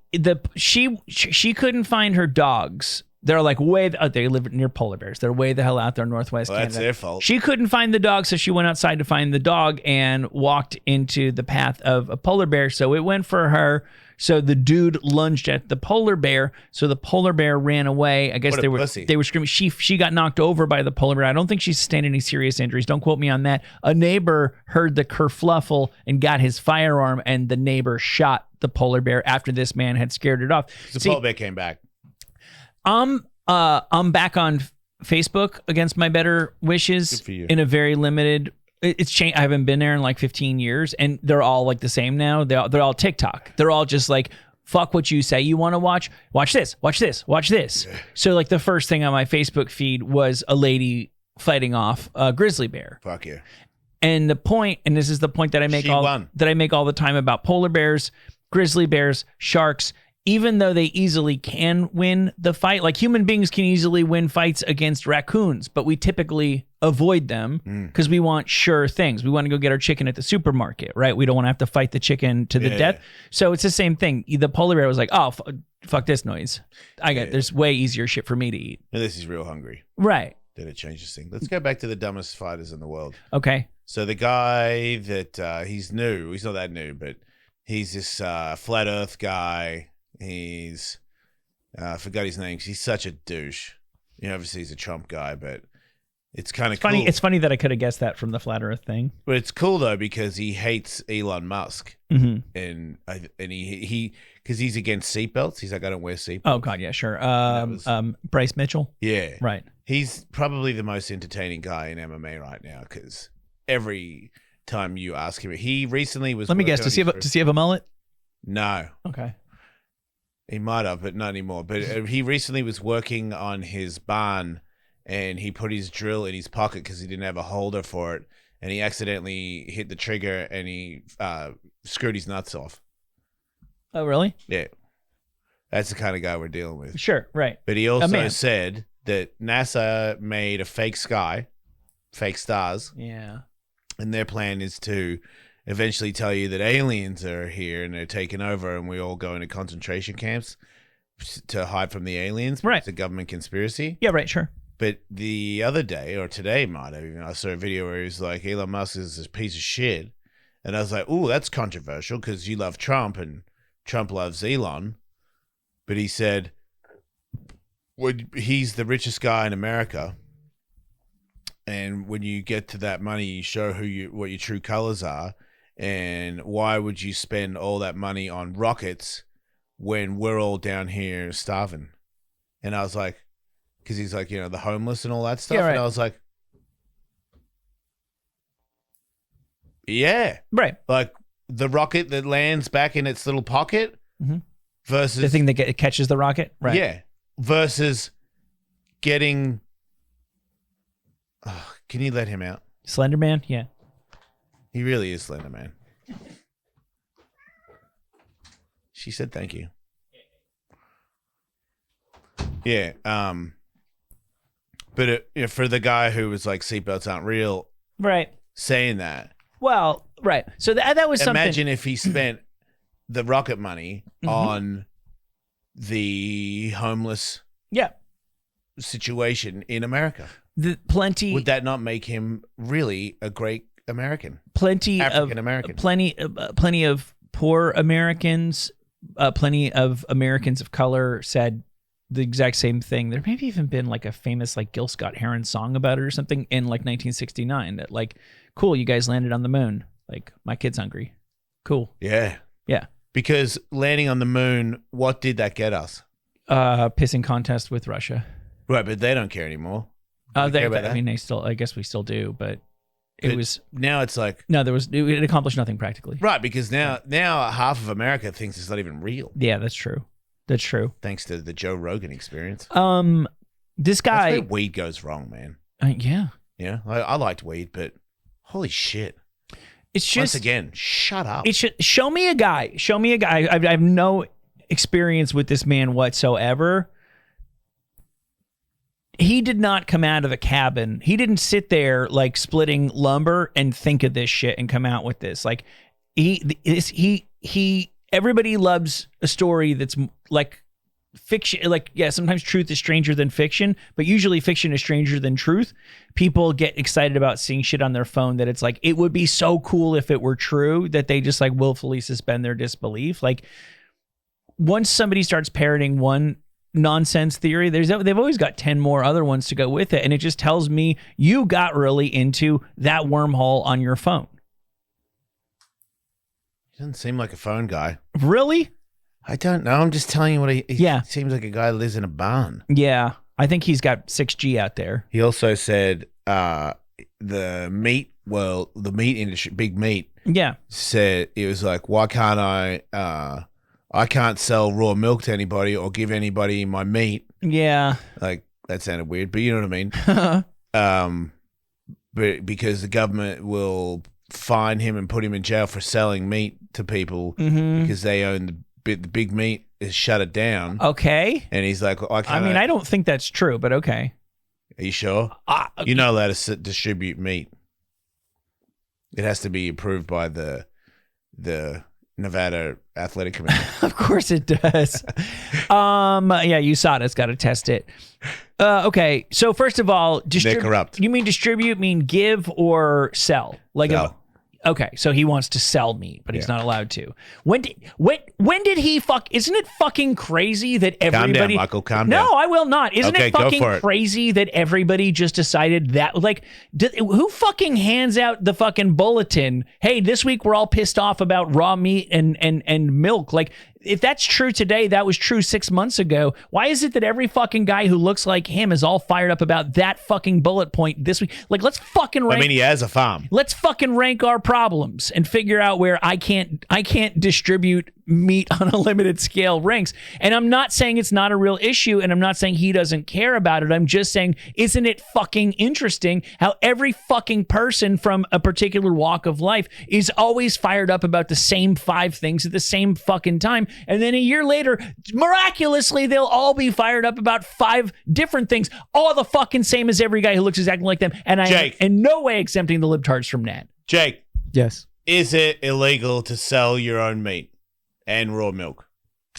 couldn't find her dogs. They're like they live near polar bears. They're way the hell out there in Northwest Canada. That's their fault. She couldn't find the dog, so she went outside to find the dog and walked into the path of a polar bear. So it went for her. So the dude lunged at the polar bear. So the polar bear ran away. I guess they were screaming. She got knocked over by the polar bear. I don't think she sustained any serious injuries. Don't quote me on that. A neighbor heard the kerfluffle and got his firearm, and the neighbor shot the polar bear after this man had scared it off. The polar bear came back. I'm back on Facebook against my better wishes. Good for you. In a very limited. It's changed. I haven't been there in like 15 years, and they're all like the same now. They're all TikTok. They're all just like, fuck what you say you want to watch. Watch this. Watch this. Watch this. So like the first thing on my Facebook feed was a lady fighting off a grizzly bear. Fuck yeah. And the point, and this is the point that I make all the time about polar bears, grizzly bears, sharks, even though they easily can win the fight, like human beings can easily win fights against raccoons, but we typically avoid them because we want sure things. We want to go get our chicken at the supermarket, right? We don't want to have to fight the chicken to the death. So it's the same thing. The polar bear was like, oh, fuck this noise. There's way easier shit for me to eat. Now, this is real hungry. Right. Then it changes things. Let's go back to the dumbest fighters in the world. Okay. So the guy that he's new. He's not that new, but he's this flat Earth guy. He's I forgot his name. He's such a douche. Obviously he's a Trump guy, but it's kind of cool. Funny. It's funny that I could have guessed that from the flat Earth thing. But it's cool though because he hates Elon Musk, and he because he's against seatbelts. He's like, I don't wear seatbelts. Oh God, yeah, sure. Bryce Mitchell. Yeah, right. He's probably the most entertaining guy in MMA right now because every time you ask him, he recently was. Let me guess. Does he have a mullet? No. Okay. He might have, but not anymore. But he recently was working on his barn, and he put his drill in his pocket because he didn't have a holder for it, and he accidentally hit the trigger, and he screwed his nuts off. Oh, really? Yeah. That's the kind of guy we're dealing with. Sure, right. But he also said that NASA made a fake sky, fake stars. Yeah. And their plan is to eventually tell you that aliens are here and they're taking over and we all go into concentration camps to hide from the aliens. Right. It's a government conspiracy. Yeah, right, sure. But the other day, or today might have even, I saw a video where he was like, Elon Musk is this piece of shit. And I was like, ooh, that's controversial because you love Trump and Trump loves Elon. But he said, he's the richest guy in America. And when you get to that money, you show what your true colors are. And why would you spend all that money on rockets when we're all down here starving? And I was like, because he's like, the homeless and all that stuff. Yeah, right. And I was like, yeah. Right. Like the rocket that lands back in its little pocket versus... The thing that catches the rocket? Right. Yeah. Versus getting... Oh, can you let him out? Slender Man? Yeah. He really is Slender Man. She said thank you. Yeah. But for the guy who was like, seatbelts aren't real. Right. Saying that. Well, right. So that was something. Imagine if he spent the rocket money on the homeless situation in America. Would that not make him really a great American? African American. Plenty of poor Americans, plenty of Americans of color said the exact same thing. There maybe even been like a famous like Gil Scott-Heron song about it or something in like 1969 that like, cool, you guys landed on the moon. Like, my kid's hungry. Cool. Yeah. Yeah. Because landing on the moon, what did that get us? Pissing contest with Russia. Right, but they don't care anymore. I mean, I guess we still do, but it was now it's like it accomplished nothing practically. Right, because now half of America thinks it's not even real. Yeah, that's true. That's true. Thanks to the Joe Rogan experience. This guy, that's where weed goes wrong, man. Yeah. Yeah, I liked weed, but holy shit. It's just once again, shut up. Show me a guy. I have no experience with this man whatsoever. He did not come out of a cabin. He didn't sit there like splitting lumber and think of this shit and come out with this. Like everybody loves a story that's like fiction. Like, yeah, sometimes truth is stranger than fiction, but usually fiction is stranger than truth. People get excited about seeing shit on their phone that it's like, it would be so cool if it were true, that they just like willfully suspend their disbelief. Like, once somebody starts parroting one nonsense theory, they've always got 10 more other ones to go with it. And it just tells me you got really into that wormhole on your phone. He doesn't seem like a phone guy. Really? I don't know. I'm just telling you what he seems like a guy who lives in a barn. Yeah. I think he's got 6G out there. He also said the meat industry, big meat. Yeah. Said, it was like, why can't I can't sell raw milk to anybody or give anybody my meat. Yeah. Like, that sounded weird, but you know what I mean? But because the government will fine him and put him in jail for selling meat to people because they own big meat has shut it down. Okay. And he's like, I mean, I don't think that's true, but okay. Are you sure? You're not allowed to distribute meat. It has to be approved by the Nevada Athletic Commission. Of course it does. Yeah, USADA's got to test it. Okay, so first of all, They're corrupt. You mean distribute? Mean give or sell? Like Sell. Okay, so he wants to sell meat, but he's not allowed to. When did he fuck? Isn't it fucking crazy that everybody? Calm down, Michael. Calm down. No, I will not. Isn't Okay, it go fucking for it. crazy that everybody just decided that? Like, who fucking hands out the fucking bulletin? Hey, this week we're all pissed off about raw meat and milk. Like, if that's true today, that was true 6 months ago. Why is it that every fucking guy who looks like him is all fired up about that fucking bullet point this week? Like, let's fucking rank. I mean, he has a farm. Let's fucking rank our problems and figure out where I can't distribute meat on a limited scale ranks. And I'm not saying it's not a real issue, and I'm not saying he doesn't care about it. I'm just saying, isn't it fucking interesting how every fucking person from a particular walk of life is always fired up about the same 5 things at the same fucking time, and then a year later, miraculously, they'll all be fired up about 5 different things, all the fucking same as every guy who looks exactly like them. And I am in no way exempting the libtards from that. Jake, Yes. is it illegal to sell your own meat and raw milk?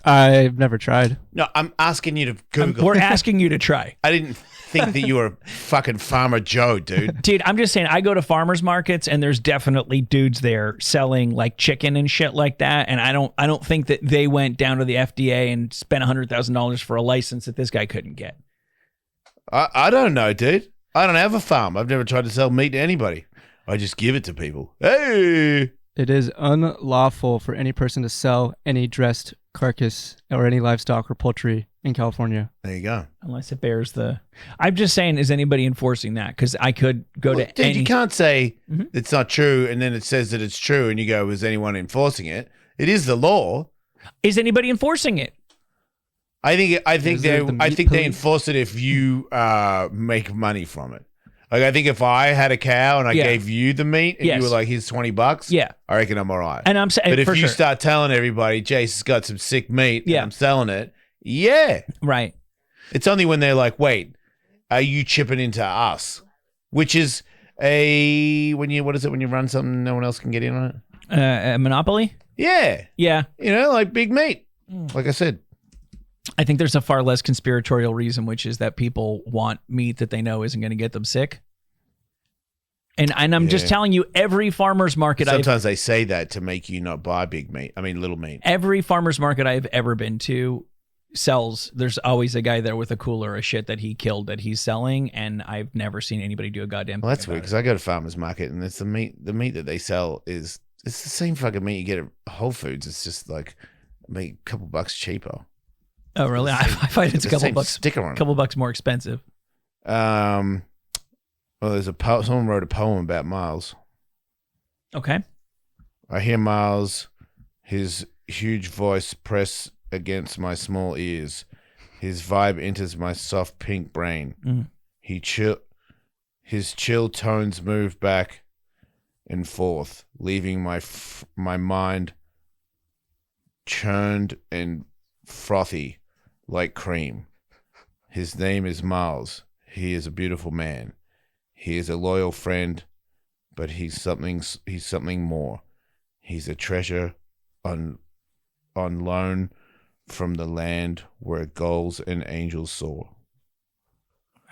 I've never tried. No, I'm asking you to Google. We're asking you to try. I didn't think that you were fucking Farmer Joe, dude. Dude, I'm just saying, I go to farmers markets and there's definitely dudes there selling like chicken and shit like that. And I don't think that they went down to the FDA and spent $100,000 for a license that this guy couldn't get. I don't know, dude. I don't have a farm. I've never tried to sell meat to anybody. I just give it to people. Hey! It is unlawful for any person to sell any dressed carcass or any livestock or poultry in California. There you go. Unless it bears the... I'm just saying, is anybody enforcing that? Because I could go to Dude, any... you can't say Mhm. it's not true and then it says that it's true and you go, is anyone enforcing it? It is the law. Is anybody enforcing it? I think Is there the I meat think they police? enforce it if you make money from it. Like, I think if I had a cow and I Yeah. gave you the meat and Yes. you were like, here's $20, Yeah. I reckon I'm all right. And I'm saying... But if for you sure. start telling everybody, Jason's got some sick meat Yeah. and I'm selling it, yeah. Right. It's only when they're like, wait, are you chipping into us? Which is when you run something no one else can get in on it? A monopoly? Yeah. Yeah. You know, like big meat. Like I said. I think there's a far less conspiratorial reason, which is that people want meat that they know isn't going to get them sick. And I'm just Yeah. telling you, every farmer's market Sometimes they say that to make you not buy big meat. I mean, little meat. every farmer's market I've ever been to sells, there's always a guy there with a cooler of shit that he killed that he's selling, and I've never seen anybody do a goddamn Well, that's thing weird about because I go to farmer's market and it's the meat that they sell it's the same fucking meat you get at Whole Foods. It's just like a couple bucks cheaper. it. Oh, really? I find it's a The couple same bucks, sticker on it. couple bucks more expensive. Well, there's someone wrote a poem about Miles. Okay. I hear Miles, his huge voice press against my small ears. His vibe enters my soft pink brain. Mm. His chill tones move back and forth, leaving my mind churned and frothy like cream. His name is Miles. He is a beautiful man. He is a loyal friend, but he's something more. He's a treasure on loan from the land where gulls and angels soar.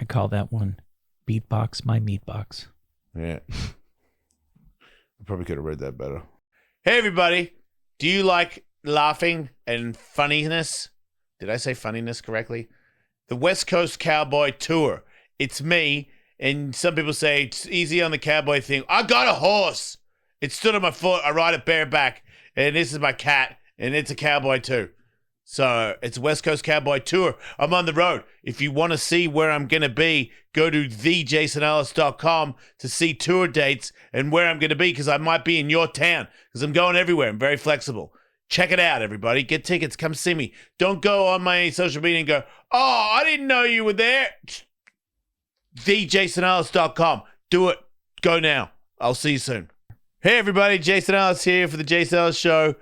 I call that one Beatbox My Meatbox. Yeah. I probably could have read that better. Hey, everybody. Do you like laughing and funniness? Did I say funniness correctly? The West Coast Cowboy Tour. It's me, and some people say it's easy on the cowboy thing. I got a horse. It stood on my foot. I ride it bareback, and this is my cat, and it's a cowboy too. So it's West Coast Cowboy Tour. I'm on the road. If you want to see where I'm going to be, go to thejasonellis.com to see tour dates and where I'm going to be, because I might be in your town, because I'm going everywhere. I'm very flexible. Check it out, everybody. Get tickets. Come see me. Don't go on my social media and go, oh, I didn't know you were there. thejasonellis.com. Do it. Go now. I'll see you soon. Hey, everybody. Jason Ellis here for the Jason Ellis Show.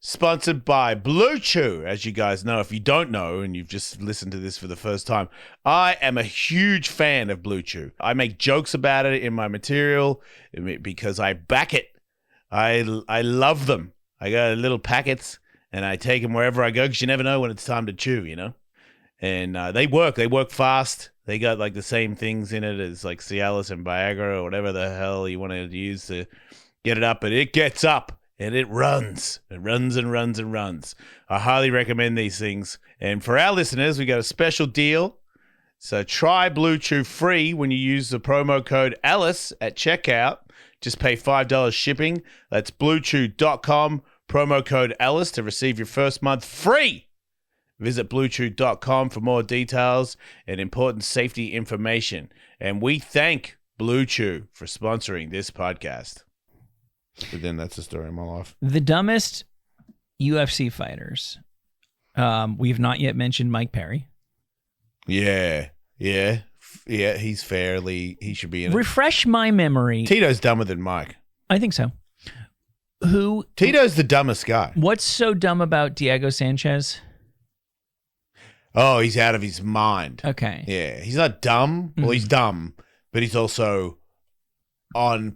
sponsored by Blue Chew. As you guys know, if you don't know and you've just listened to this for the first time, I am a huge fan of Blue Chew. I make jokes about it in my material because I back it. I love them. I got little packets and I take them wherever I go because you never know when it's time to chew, you know? And they work. They work fast. They got like the same things in it as like Cialis and Viagra or whatever the hell you want to use to get it up. But it gets up and it runs. It runs and runs and runs. I highly recommend these things. And for our listeners, we got a special deal. So try Blue Chew free when you use the promo code Ellis at checkout. Just pay $5 shipping. That's bluechew.com, promo code Ellis to receive your first month free. Visit bluechew.com for more details and important safety information. And we thank Blue Chew for sponsoring this podcast. But then that's the story of my life. The dumbest UFC fighters. We've not yet mentioned Mike Perry. Yeah. He should be in it. Refresh my memory. Tito's dumber than Mike. I think so. Tito's the dumbest guy. What's so dumb about Diego Sanchez? Oh, he's out of his mind. Okay. Yeah, he's not dumb. Well, he's dumb, but he's also on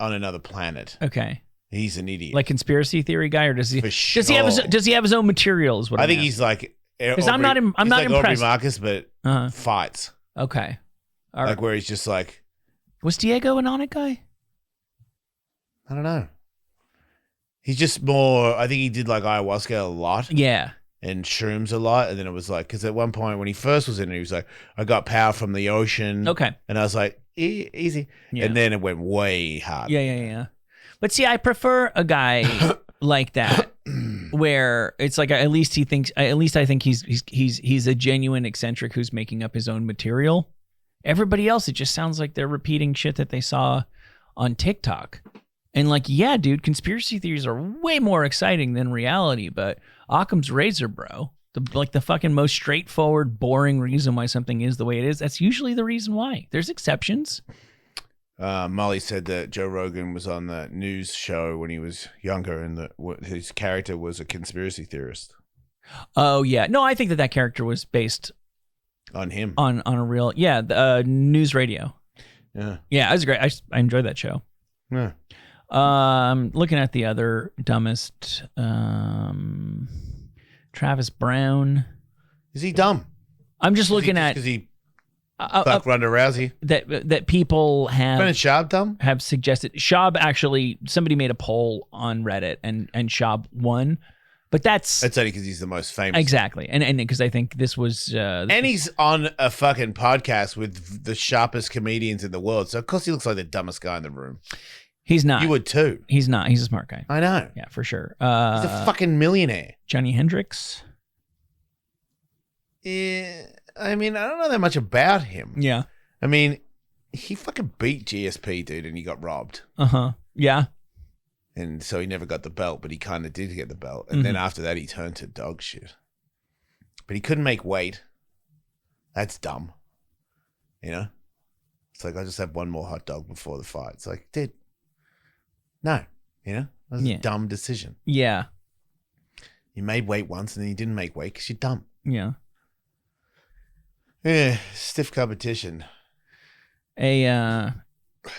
another planet. Okay. He's an idiot. Like conspiracy theory guy, or does he? For Does he have his own material? Is what I think he's like. Because I'm not he's like impressed. Aubrey Marcus, but fights. Okay. All right. Like where he's just like. Was Diego an on it guy? I don't know. He's just more. I think he did like ayahuasca a lot. Yeah. And shrooms a lot, and then it was like, because at one point when he first was in it, he was like, I got power from the ocean. Okay. And I was like, easy. Yeah. And then it went way hard. Yeah. But see, I prefer a guy like that, where it's like at least I think he's a genuine eccentric who's making up his own material. Everybody else, it just sounds like they're repeating shit that they saw on TikTok. And like, yeah, dude, conspiracy theories are way more exciting than reality, but Occam's razor, bro, the fucking most straightforward, boring reason why something is the way it is, that's usually the reason why. There's exceptions. Molly said that Joe Rogan was on the news show when he was younger, and his character was a conspiracy theorist. Oh, yeah. No, I think that character was based on him. On a real, news radio. Yeah. Yeah, it was great. I enjoyed that show. Yeah. Looking at the other dumbest, Travis Brown. Is he dumb? I'm just looking at because he fucked Ronda Rousey. That people have Schaub dumb? Have suggested. Schaub actually, somebody made a poll on Reddit and Schaub won, but that's only because he's the most famous. Exactly, and because I think this was and he's on a fucking podcast with the sharpest comedians in the world, so of course he looks like the dumbest guy in the room. He's not. You would too. He's not. He's a smart guy. I know. Yeah, for sure. He's a fucking millionaire. Johnny Hendricks. Yeah, I mean, I don't know that much about him. Yeah. I mean, he fucking beat GSP, dude, and he got robbed. Yeah. And so he never got the belt, but he kind of did get the belt. And then after that, he turned to dog shit. But he couldn't make weight. That's dumb. You know? It's like, I just have one more hot dog before the fight. It's like, dude. No, you know, that was a dumb decision. Yeah. You made weight once and then you didn't make weight because you're dumb. Yeah. Yeah, stiff competition.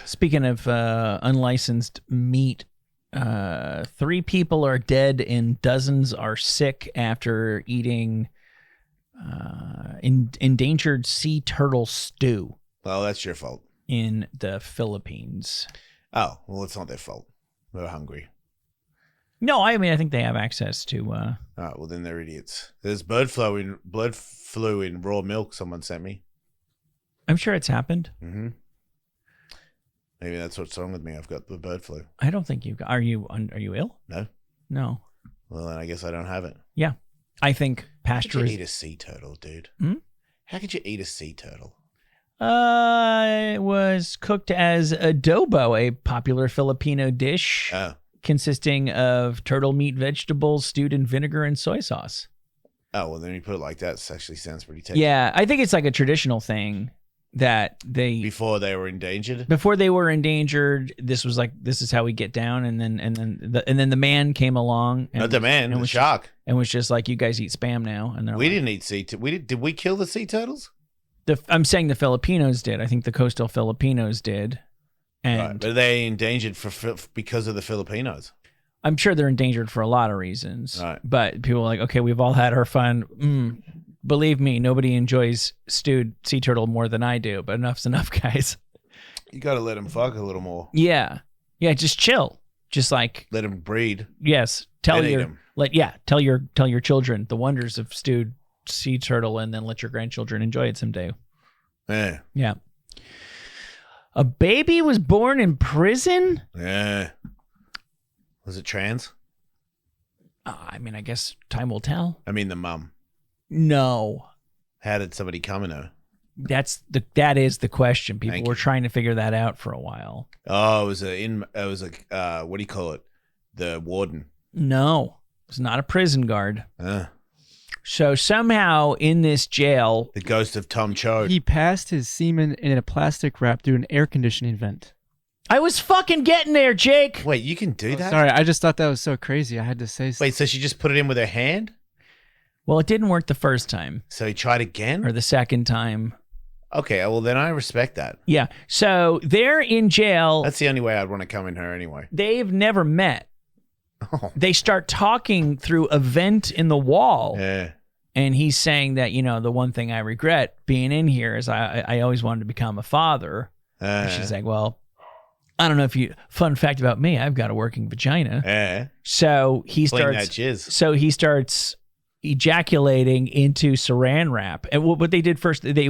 Speaking of unlicensed meat, 3 people are dead and dozens are sick after eating endangered sea turtle stew. Well, that's your fault. In the Philippines. Oh, well, it's not their fault. They're hungry. No, I mean, I think they have access to... Oh, well, then they're idiots. There's blood flu in raw milk, someone sent me. I'm sure it's happened. Mm-hmm. Maybe that's what's wrong with me. I've got the bird flu. I don't think you've got... Are you ill? No. Well, then I guess I don't have it. Yeah. I think pasteurized... How could you eat a sea turtle, dude? How could you eat a sea turtle? It was cooked as adobo, a popular Filipino dish consisting of turtle meat, vegetables, stewed in vinegar and soy sauce. Oh, well, then you put it like that, it actually sounds pretty tasty. Yeah, I think it's like a traditional thing. that they Before they were endangered. before they were endangered, this was like, this is how we get down, and then the man came along, and Not the man, and the was shark. and was just like, you guys eat spam now, and they're We like, didn't eat sea. Did we kill the sea turtles? I'm saying the Filipinos did. I think the coastal Filipinos did, and Right, but are they endangered because of the Filipinos? I'm sure they're endangered for a lot of reasons. Right. But people are like, okay, we've all had our fun. Believe me, nobody enjoys stewed sea turtle more than I do. But enough's enough, guys. You got to let them fuck a little more. Yeah, just chill. Just like, Let them breed. yes, tell And eat your 'em. tell your children the wonders of stewed sea turtle, and then let your grandchildren enjoy it someday. Yeah. Yeah. A baby was born in prison? Yeah. Was it trans? I mean, I guess time will tell. I mean, the mum. No. How did somebody come in her? That is the question. People Thank were you. trying to figure that out for a while. Oh, it was what do you call it? The warden. No, it's not a prison guard. Uh, So somehow in this jail, the ghost of Tom Chode. He passed his semen in a plastic wrap through an air conditioning vent. I was fucking getting there, Jake. Wait, you can do that? Sorry, I just thought that was so crazy. I had to say Wait, so she just put it in with her hand? Well, it didn't work the first time So he tried again? or the second time. Okay, well then I respect that. Yeah. So they're in jail. That's the only way I'd want to come in her anyway. They've never met. Oh. They start talking through a vent in the wall. Yeah. And he's saying that, the one thing I regret being in here is I always wanted to become a father. And she's like, well, I don't know if fun fact about me, I've got a working vagina. yeah. So he Clean that starts, jizz. ejaculating into saran wrap. And what they did first, they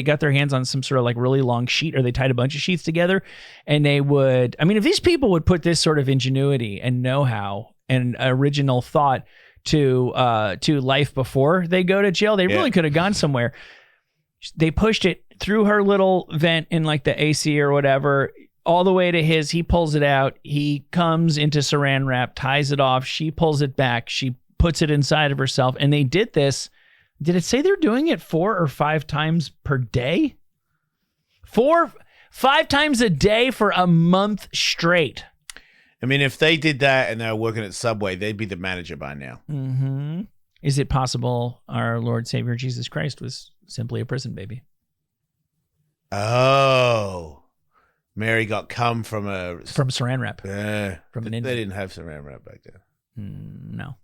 got their hands on some sort of like really long sheet, or they tied a bunch of sheets together, and they would, I mean, if these people would put this sort of ingenuity and know-how and original thought to life before they go to jail, they really could have gone somewhere. They pushed it through her little vent in like the AC or whatever, all the way to his. He pulls it out. He comes into saran wrap, ties it off. She pulls it back. She puts it inside of herself. And they did this. Did it say they're doing it 4 or 5 times per day? 5 times a day for a month straight. I mean, if they did that and they were working at Subway, they'd be the manager by now. Mm-hmm. Is it possible our Lord Savior Jesus Christ was simply a prison baby? Oh. Mary got cum from Saran wrap. From an they Indian. didn't have saran wrap back then. No.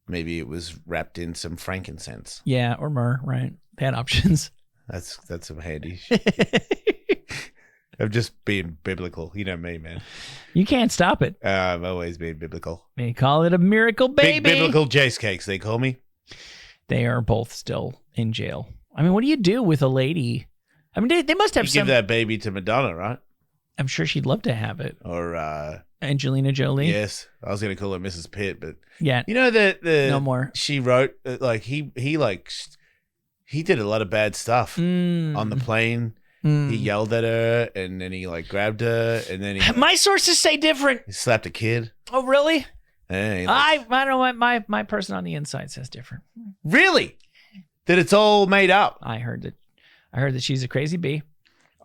Maybe it was wrapped in some frankincense. Yeah, or myrrh, right? They had options. That's some handy shit. I'm just being biblical. You know me, man. You can't stop it. I've always been biblical. They call it a miracle baby. Big biblical Jace cakes, they call me. They are both still in jail. I mean, what do you do with a lady? I mean, they must have You some. give that baby to Madonna, right? I'm sure she'd love to have it. Or Angelina Jolie. yes, I was gonna call her Mrs. Pitt, but Yeah. you know the No more. She wrote like he did a lot of bad stuff on the plane. He yelled at her, and then he like grabbed her, and then he My sources say different. slapped a kid. Oh, really? And he, I don't know what my person on the inside says different. really that it's all made up. I heard that she's a crazy bee.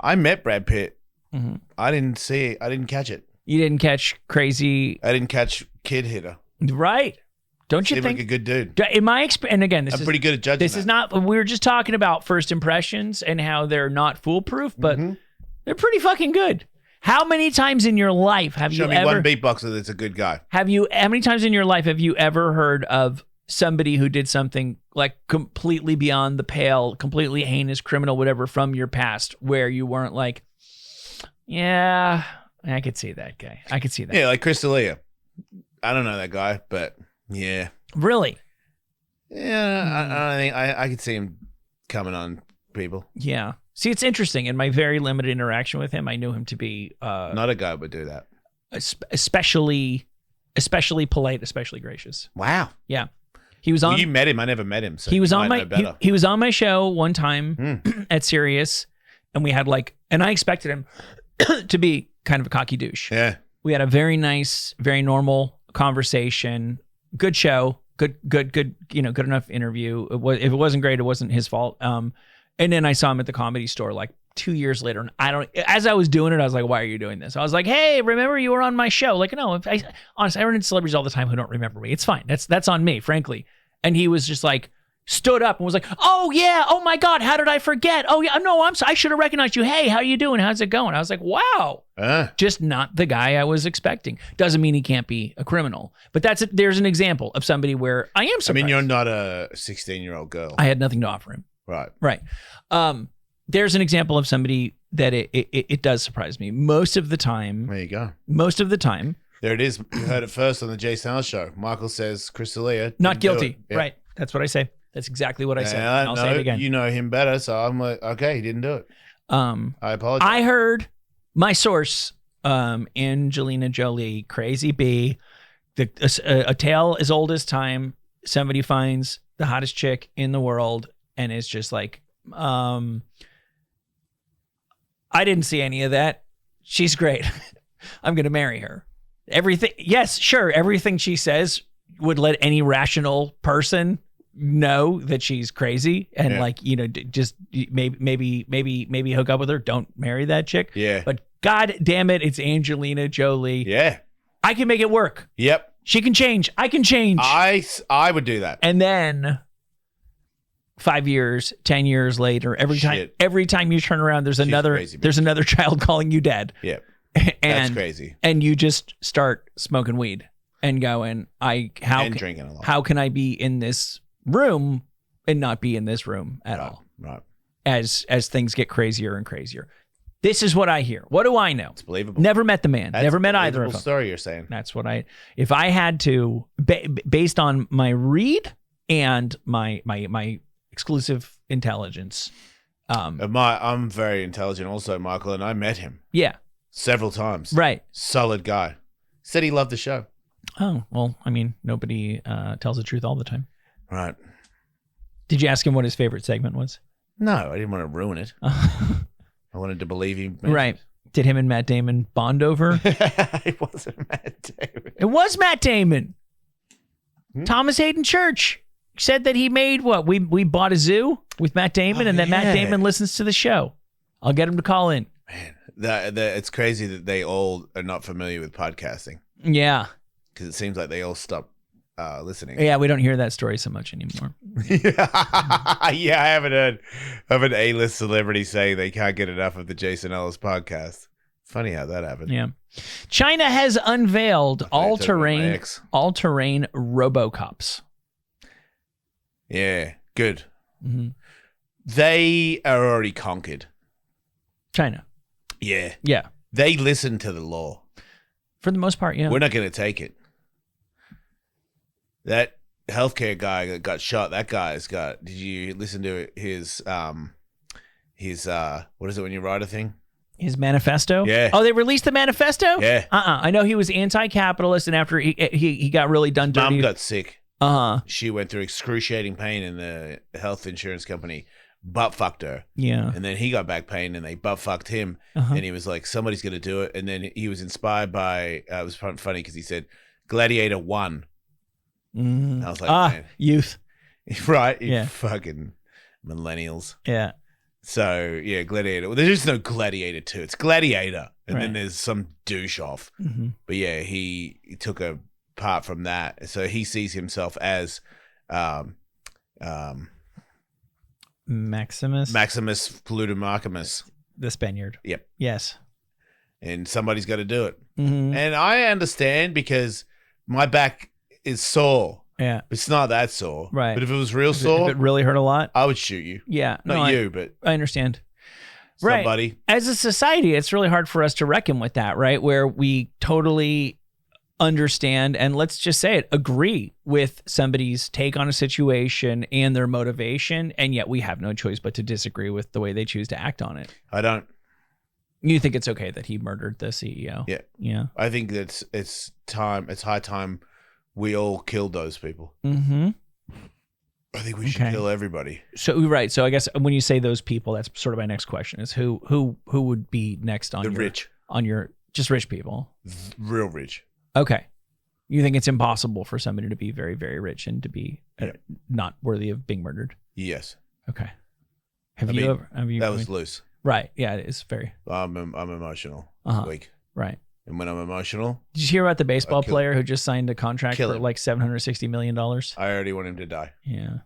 I met Brad Pitt. Mm-hmm. I didn't see it. I didn't catch it. You didn't catch crazy, I didn't catch kid hitter. right? Don't you Seemed think? like a good dude. In my experience, and again, I'm pretty good at judging. This is not. We were just talking about first impressions and how they're not foolproof, but they're pretty fucking good. How many times in your life have Show you me ever? one beatboxer that's a good guy. How many times in your life have you ever heard of somebody who did something like completely beyond the pale, completely heinous, criminal, whatever, from your past, where you weren't like, yeah, I could see that guy. I could see that. Yeah, like Chris D'Elia. I don't know that guy, but yeah. Really? Yeah, I think I could see him coming on people. Yeah. See, it's interesting. In my very limited interaction with him, I knew him to be Not a guy would do that. especially polite, especially gracious. Wow. Yeah. He was on. Well, you met him. I never met him. So he was you on might my know better. he was on my show one time at Sirius, and we had and I expected him to be kind of a cocky douche. Yeah. We had a very nice, very normal conversation. Good show. Good. Good enough interview. If it wasn't great, it wasn't his fault. And And then I saw him at the Comedy Store like 2 years later, and as I was doing it, I was like, why are you doing this? I was like, hey, remember you were on my show? Like, no, honestly, I run into celebrities all the time who don't remember me. It's fine. That's on me, frankly. And he was just like, stood up and was like, oh yeah, oh my God, how did I forget? Oh yeah, no, I should have recognized you. Hey, how you doing? How's it going? I was like, wow. Just not the guy I was expecting. Doesn't mean he can't be a criminal, but there's an example of somebody where I am surprised. I mean, you're not a 16-year-old girl. I had nothing to offer him. Right. There's an example of somebody that it does surprise me. Most of the time. There you go. Most of the time. There it is. You heard it first on the Jason Ellis show. Michael says Chris D'Elia not guilty. Yeah. Right. That's what I say. That's exactly what I said. And I'll say it again. You know him better, so I'm like, okay, he didn't do it. I apologize. I heard my source, Angelina Jolie, Crazy B, a tale as old as time. Somebody finds the hottest chick in the world and is just like, I didn't see any of that. She's great. I'm going to marry her. Everything. Yes, sure. Everything she says would let any rational person know that she's crazy and just maybe hook up with her. Don't marry that chick. Yeah. But God damn it, it's Angelina Jolie. Yeah. I can make it work. Yep. She can change. I can change. I would do that. And then 5 years, 10 years later, every time you turn around, there's another child calling you dad. Yeah. And that's crazy. And you just start smoking weed and going, drinking a lot. How can I be in this room and not be in this room at all? Right. As things get crazier and crazier. This is what I hear. What do I know? It's believable. Never met the man. That's never met either of them. Story you're saying. That's what if I had to, based on my read and my exclusive intelligence. I'm very intelligent also, Michael, and I met him. Yeah. Several times. Right. Solid guy. Said he loved the show. Oh, well, I mean, nobody tells the truth all the time. Right. Did you ask him what his favorite segment was? No, I didn't want to ruin it. I wanted to believe he... Right. Did him and Matt Damon bond over? It wasn't Matt Damon. It was Matt Damon. Thomas Hayden Church said that he made what? We bought a zoo with Matt Damon, and then Matt Damon listens to the show. I'll get him to call in. Man, it's crazy that they all are not familiar with podcasting. Yeah. Because it seems like they all stopped listening. Yeah, we don't hear that story so much anymore. Yeah, I haven't heard of an A-list celebrity saying they can't get enough of the Jason Ellis podcast. Funny how that happened. Yeah. China has unveiled all-terrain RoboCops. Yeah, good. Mm-hmm. They are already conquered. China. Yeah. Yeah. They listen to the law. For the most part, yeah. We're not going to take it. That healthcare guy that got shot, that guy's got, did you listen to his what is it when you write a thing? His manifesto? Yeah. Oh, they released the manifesto? Yeah. I know he was anti-capitalist, and after he got really done dirty. Mom got sick. Uh-huh. She went through excruciating pain, and the health insurance company butt fucked her. Yeah. And then he got back pain, and they butt fucked him. Uh-huh. And he was like, somebody's going to do it. And then he was inspired by, it was funny because he said, Gladiator 1. Mm. I was like, man. Youth. Right? Yeah. Fucking millennials. Yeah. So, yeah, Gladiator. Well, there's just no Gladiator 2. It's Gladiator. And then Right. there's some douche off. Mm-hmm. But yeah, he took a part from that. So he sees himself as Maximus Plutocramus. the Spaniard. Yep. Yes. And somebody's got to do it. Mm-hmm. And I understand because my back is sore. Yeah. It's not that sore. Right. But if it was real sore, If it really hurt a lot. I would shoot you. Yeah. Not you, but I understand. somebody. Right. As a society, it's really hard for us to reckon with that, right? Where we totally understand and let's just say it, agree with somebody's take on a situation and their motivation, and yet we have no choice but to disagree with the way they choose to act on it. I don't. You think it's okay that he murdered the CEO? Yeah. Yeah. I think that it's high time we all killed those people. Mm-hmm. I think we should Okay. kill everybody. So right. So I guess when you say those people, that's sort of my next question: is who would be next on The your rich. on your just rich people? Real rich. Okay. You think it's impossible for somebody to be very, very rich and to be not worthy of being murdered? Yes. Okay. Have I you mean, ever? Have you? That was loose. right. Yeah, it is very I'm emotional. Uh-huh. Weak. right. And when I'm emotional, Did you hear about the baseball kill- player who just signed a contract kill for him. like $760 million? I already want him to die. Yeah.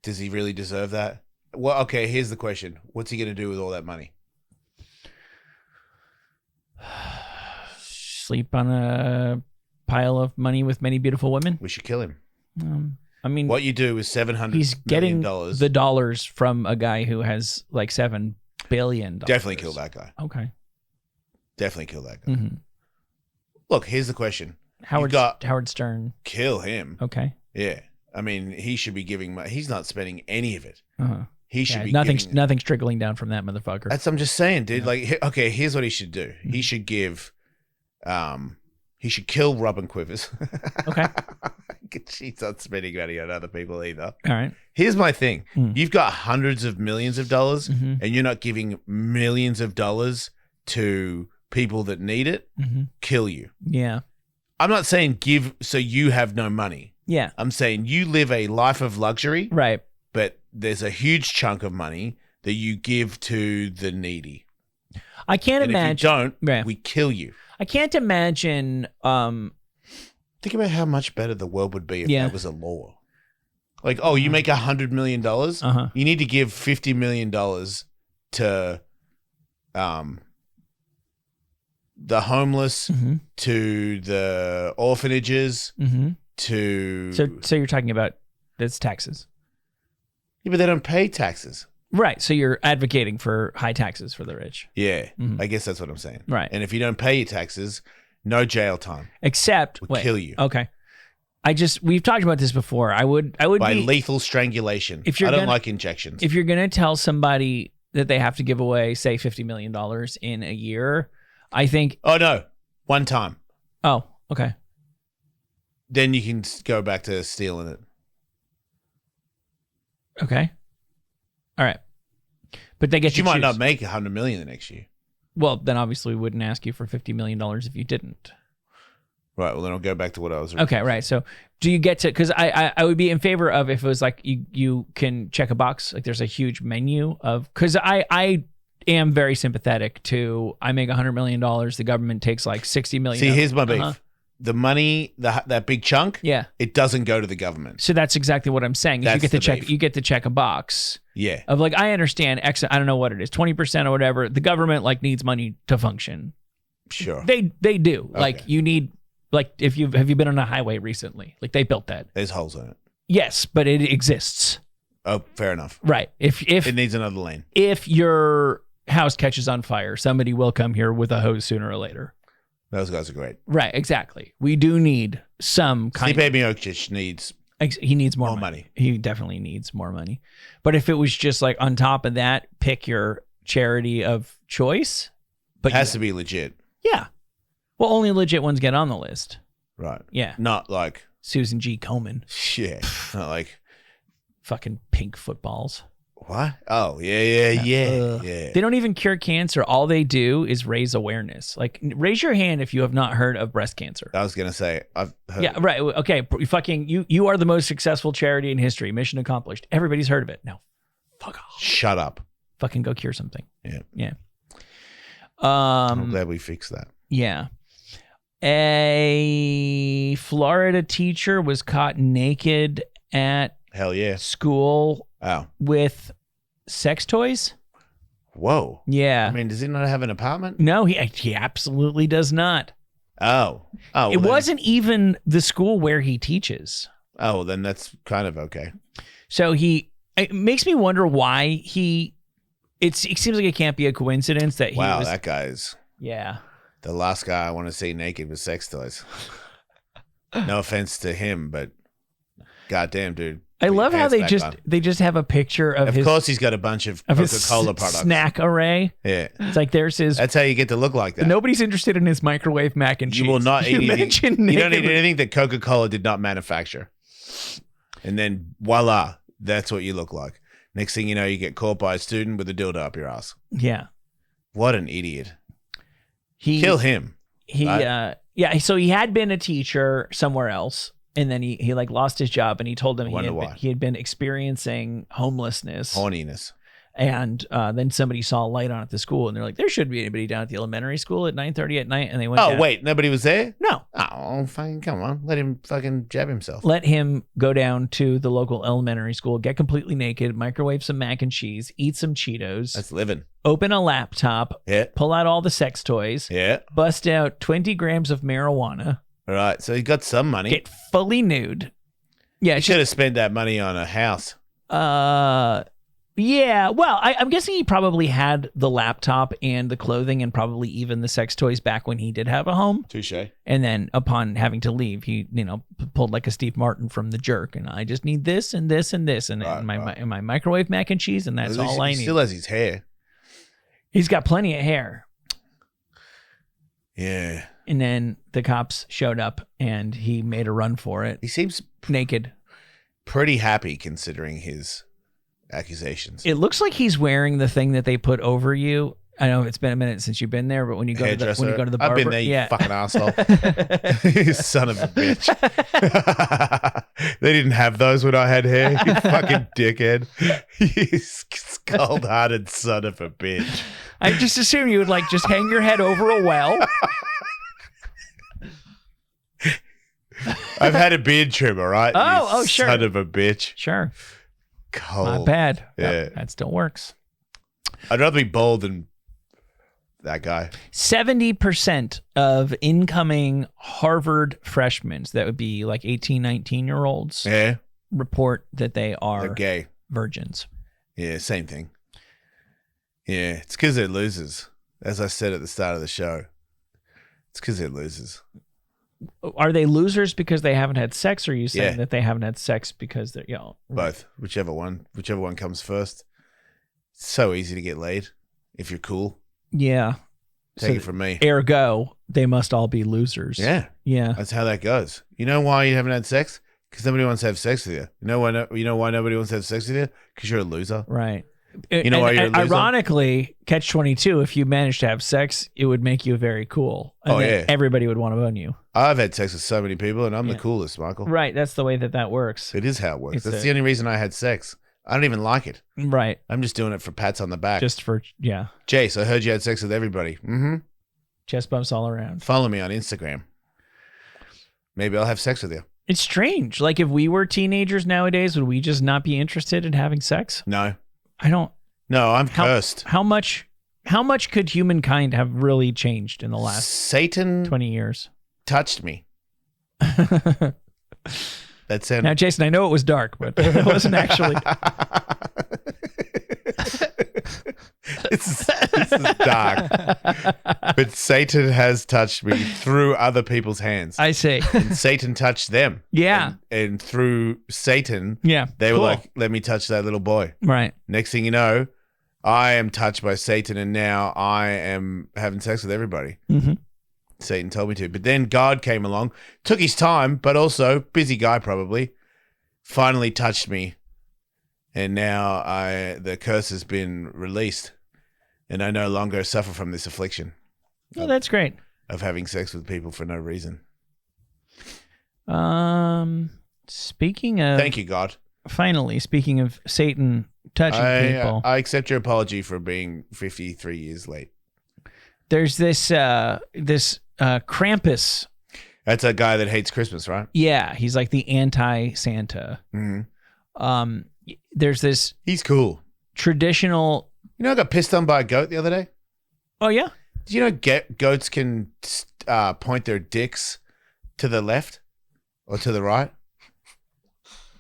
Does he really deserve that? Well, okay, here's the question. What's he going to do with all that money? Sleep on a pile of money with many beautiful women. We should kill him. I mean, What you do is $700 he's getting million. the dollars from a guy who has like $7 billion. Definitely kill that guy. Okay. Definitely kill that guy. Mm-hmm. Look, here's the question. Howard got- Howard Stern. Kill him. Okay. Yeah. I mean, he should be giving money. He's not spending any of it. Uh-huh. He should Yeah, be nothing's trickling down from that motherfucker. That's I'm just saying, dude. Yeah. Like, okay, here's what he should do. He should give, he should kill Robin Quivers. Okay. She's not spending money on other people either. All right. Here's my thing. Hmm. You've got hundreds of millions of dollars, Mhm. and you're not giving millions of dollars to people that need it. Mm-hmm. Kill you. Yeah. I'm not saying give so you have no money. Yeah. I'm saying you live a life of luxury, Right. but there's a huge chunk of money that you give to the needy. I can't And imagine. if you don't, Yeah. we kill you. I can't imagine. Think about how much better the world would be if Yeah. that was a law. Like, oh, you make $100 million. Uh-huh. You need to give $50 million to the homeless, Mm-hmm. to the orphanages, Mm-hmm. to So you're talking about that's taxes, yeah, but they don't pay taxes. right? So you're advocating for high taxes for the rich, Yeah, Mhm. I guess that's what I'm saying. right? And if you don't pay your taxes, no jail time. Except We'll kill you. Okay. We've talked about this before. I would By be, lethal strangulation. If you're I don't gonna- like injections. if you're gonna tell somebody that they have to give away, say, $50 million in a year, I think. Oh no, one time. Oh, okay. Then you can go back to stealing it. Okay. All right. But they get But you to might choose. not make $100 million the next year. Well, then obviously we wouldn't ask you for $50 million if you didn't. Right. Well, then I'll go back to what I was. Okay, right. So do you get to, because I would be in favor of if it was like you can check a box, like there's a huge menu of, because I am very sympathetic to, I make $100 million, the government takes like $60 million. See, here's my beef. Uh-huh. The money, that big chunk, Yeah. it doesn't go to the government. So that's exactly what I'm saying. Is you That's get to the check, beef. you get to check a box Yeah. of like, I understand X, I don't know what it is, 20% or whatever. The government like needs money to function. Sure. They do. Like Okay. you need, like have you been on a highway recently? Like they built that. There's holes in it. Yes, but it exists. Oh, fair enough. Right. If It needs another lane. if your house catches on fire, somebody will come here with a hose sooner or later. Those guys are great. Right, exactly. We do need some kind Stipe Miocic needs he needs more more money. money. He definitely needs more money. But if it was just like on top of that, pick your charity of choice. But has to be legit. yeah. Well, only legit ones get on the list. Right. Yeah. Not like, Susan G. Komen. yeah. Not like, Fucking pink footballs. what? Oh, yeah. Ugh. Yeah. They don't even cure cancer. All they do is raise awareness. Like, raise your hand if you have not heard of breast cancer. I was going to say, I've heard. Yeah, right. Okay. Fucking you are the most successful charity in history. Mission accomplished. Everybody's heard of it. No. Fuck off. Shut up. Fucking go cure something. Yeah. Yeah. I'm glad we fixed that. Yeah. A Florida teacher was caught naked at Hell yeah. school Oh. with sex toys. Whoa. Yeah. I mean, does he not have an apartment? No, he absolutely does not. Oh. Oh. It well then- wasn't even the school where he teaches. Oh, well, then that's kind of okay. So it makes me wonder why it seems like it can't be a coincidence that he Wow, was. that guy's Yeah. the last guy I want to see naked with sex toys. No offense to him, but goddamn, dude. I Put your love how pants back on. they just have a picture of Of course, he's got a bunch of his Coca-Cola products. snack array. Yeah, It's like there's his. that's how you get to look like that. Nobody's interested in his microwave mac and cheese. You will not eat You anything. mentioned You don't naked- eat anything that Coca-Cola did not manufacture. And then voila, that's what you look like. Next thing you know, you get caught by a student with a dildo up your ass. Yeah. What an idiot! He Kill him. He Right? yeah. So he had been a teacher somewhere else, and then he like lost his job, and he told them Wonder why. he had been experiencing homelessness, Horniness. And then somebody saw a light on at the school, and they're like, there shouldn't be anybody down at the elementary school at 9:30 at night. And they went Oh, down. wait, nobody was there? No. Oh, fucking come on. Let him fucking jab himself. Let him go down to the local elementary school, get completely naked, microwave some mac and cheese, eat some Cheetos, That's living. open a laptop, Yeah. pull out all the sex toys, Yeah. bust out 20 grams of marijuana, All right. So he got some money. get fully nude. Yeah, He it's should have spent that money on a house. yeah. Well, I'm guessing he probably had the laptop and the clothing and probably even the sex toys back when he did have a home. Touche. And then upon having to leave, he, pulled like a Steve Martin from The Jerk. And I just need this and this and this and, Right, my microwave mac and cheese. And that's At least all I he need. still has his hair. He's got plenty of hair. Yeah. And then the cops showed up and he made a run for it. He seems Naked. pretty happy considering his accusations. It looks like he's wearing the thing that they put over you. I know it's been a minute since you've been there, but when you go to the barber, I've been there, you fucking asshole. You son of a bitch. They didn't have those when I had hair, you fucking dickhead. You cold-hearted son of a bitch. I just assume you would like just hang your head over a well. I've had a beard trim, all right? Oh, you sure. Son of a bitch. Sure. Cold. Not bad. Yeah. Yep, that still works. I'd rather be bald than that guy. 70% of incoming Harvard freshmen, so that would be like 18, 19-year-olds, Yeah. report that they are They're gay. virgins. Yeah, same thing. Yeah, it's because they're losers. As I said at the start of the show, it's because they're losers. Are they losers because they haven't had sex, or are you saying Yeah. that they haven't had sex because they're, Both, whichever one comes first. It's so easy to get laid if you're cool. Yeah. Take So it from me. Ergo, they must all be losers. Yeah, Yeah. that's how that goes. You know why you haven't had sex? Because nobody wants to have sex with you. You know why nobody wants to have sex with you? Because you're a loser. Right. You know why you're a loser? Ironically, Catch-22, if you managed to have sex, it would make you very cool. And Oh, then yeah. everybody would want to own you. I've had sex with so many people, and I'm Yeah. the coolest, Michael. Right. That's the way that works. It is how it works. It's That's a- the only reason I had sex. I don't even like it. Right. I'm just doing it for pats on the back. Just for, yeah. Jace, I heard you had sex with everybody. Mm-hmm. Chest bumps all around. Follow me on Instagram. Maybe I'll have sex with you. It's strange. Like, if we were teenagers nowadays, would we just not be interested in having sex? No. I don't. No, I'm How- cursed. How much could humankind have really changed in the last Satan 20 years? touched me. That sounded... Now, Jason, I know it was dark, but it wasn't actually. This is dark. But Satan has touched me through other people's hands. I see. And Satan touched them. Yeah. And through Satan, Yeah. they Cool. were like, let me touch that little boy. Right. Next thing you know, I am touched by Satan, and now I am having sex with everybody. Mm-hmm. Satan told me to. But then God came along, took his time, but also, busy guy probably, finally touched me. And now the curse has been released, and I no longer suffer from this affliction Oh, that's great. of having sex with people for no reason. Speaking of, Thank you, God. finally, speaking of Satan touching people, I accept your apology for being 53 years late. there's this Krampus. That's a guy that hates Christmas, right? Yeah, he's like the anti-Santa. Mm-hmm. There's this He's cool. traditional. You know, I got pissed on by a goat the other day. Oh yeah, Did you know goats can point their dicks to the left or to the right?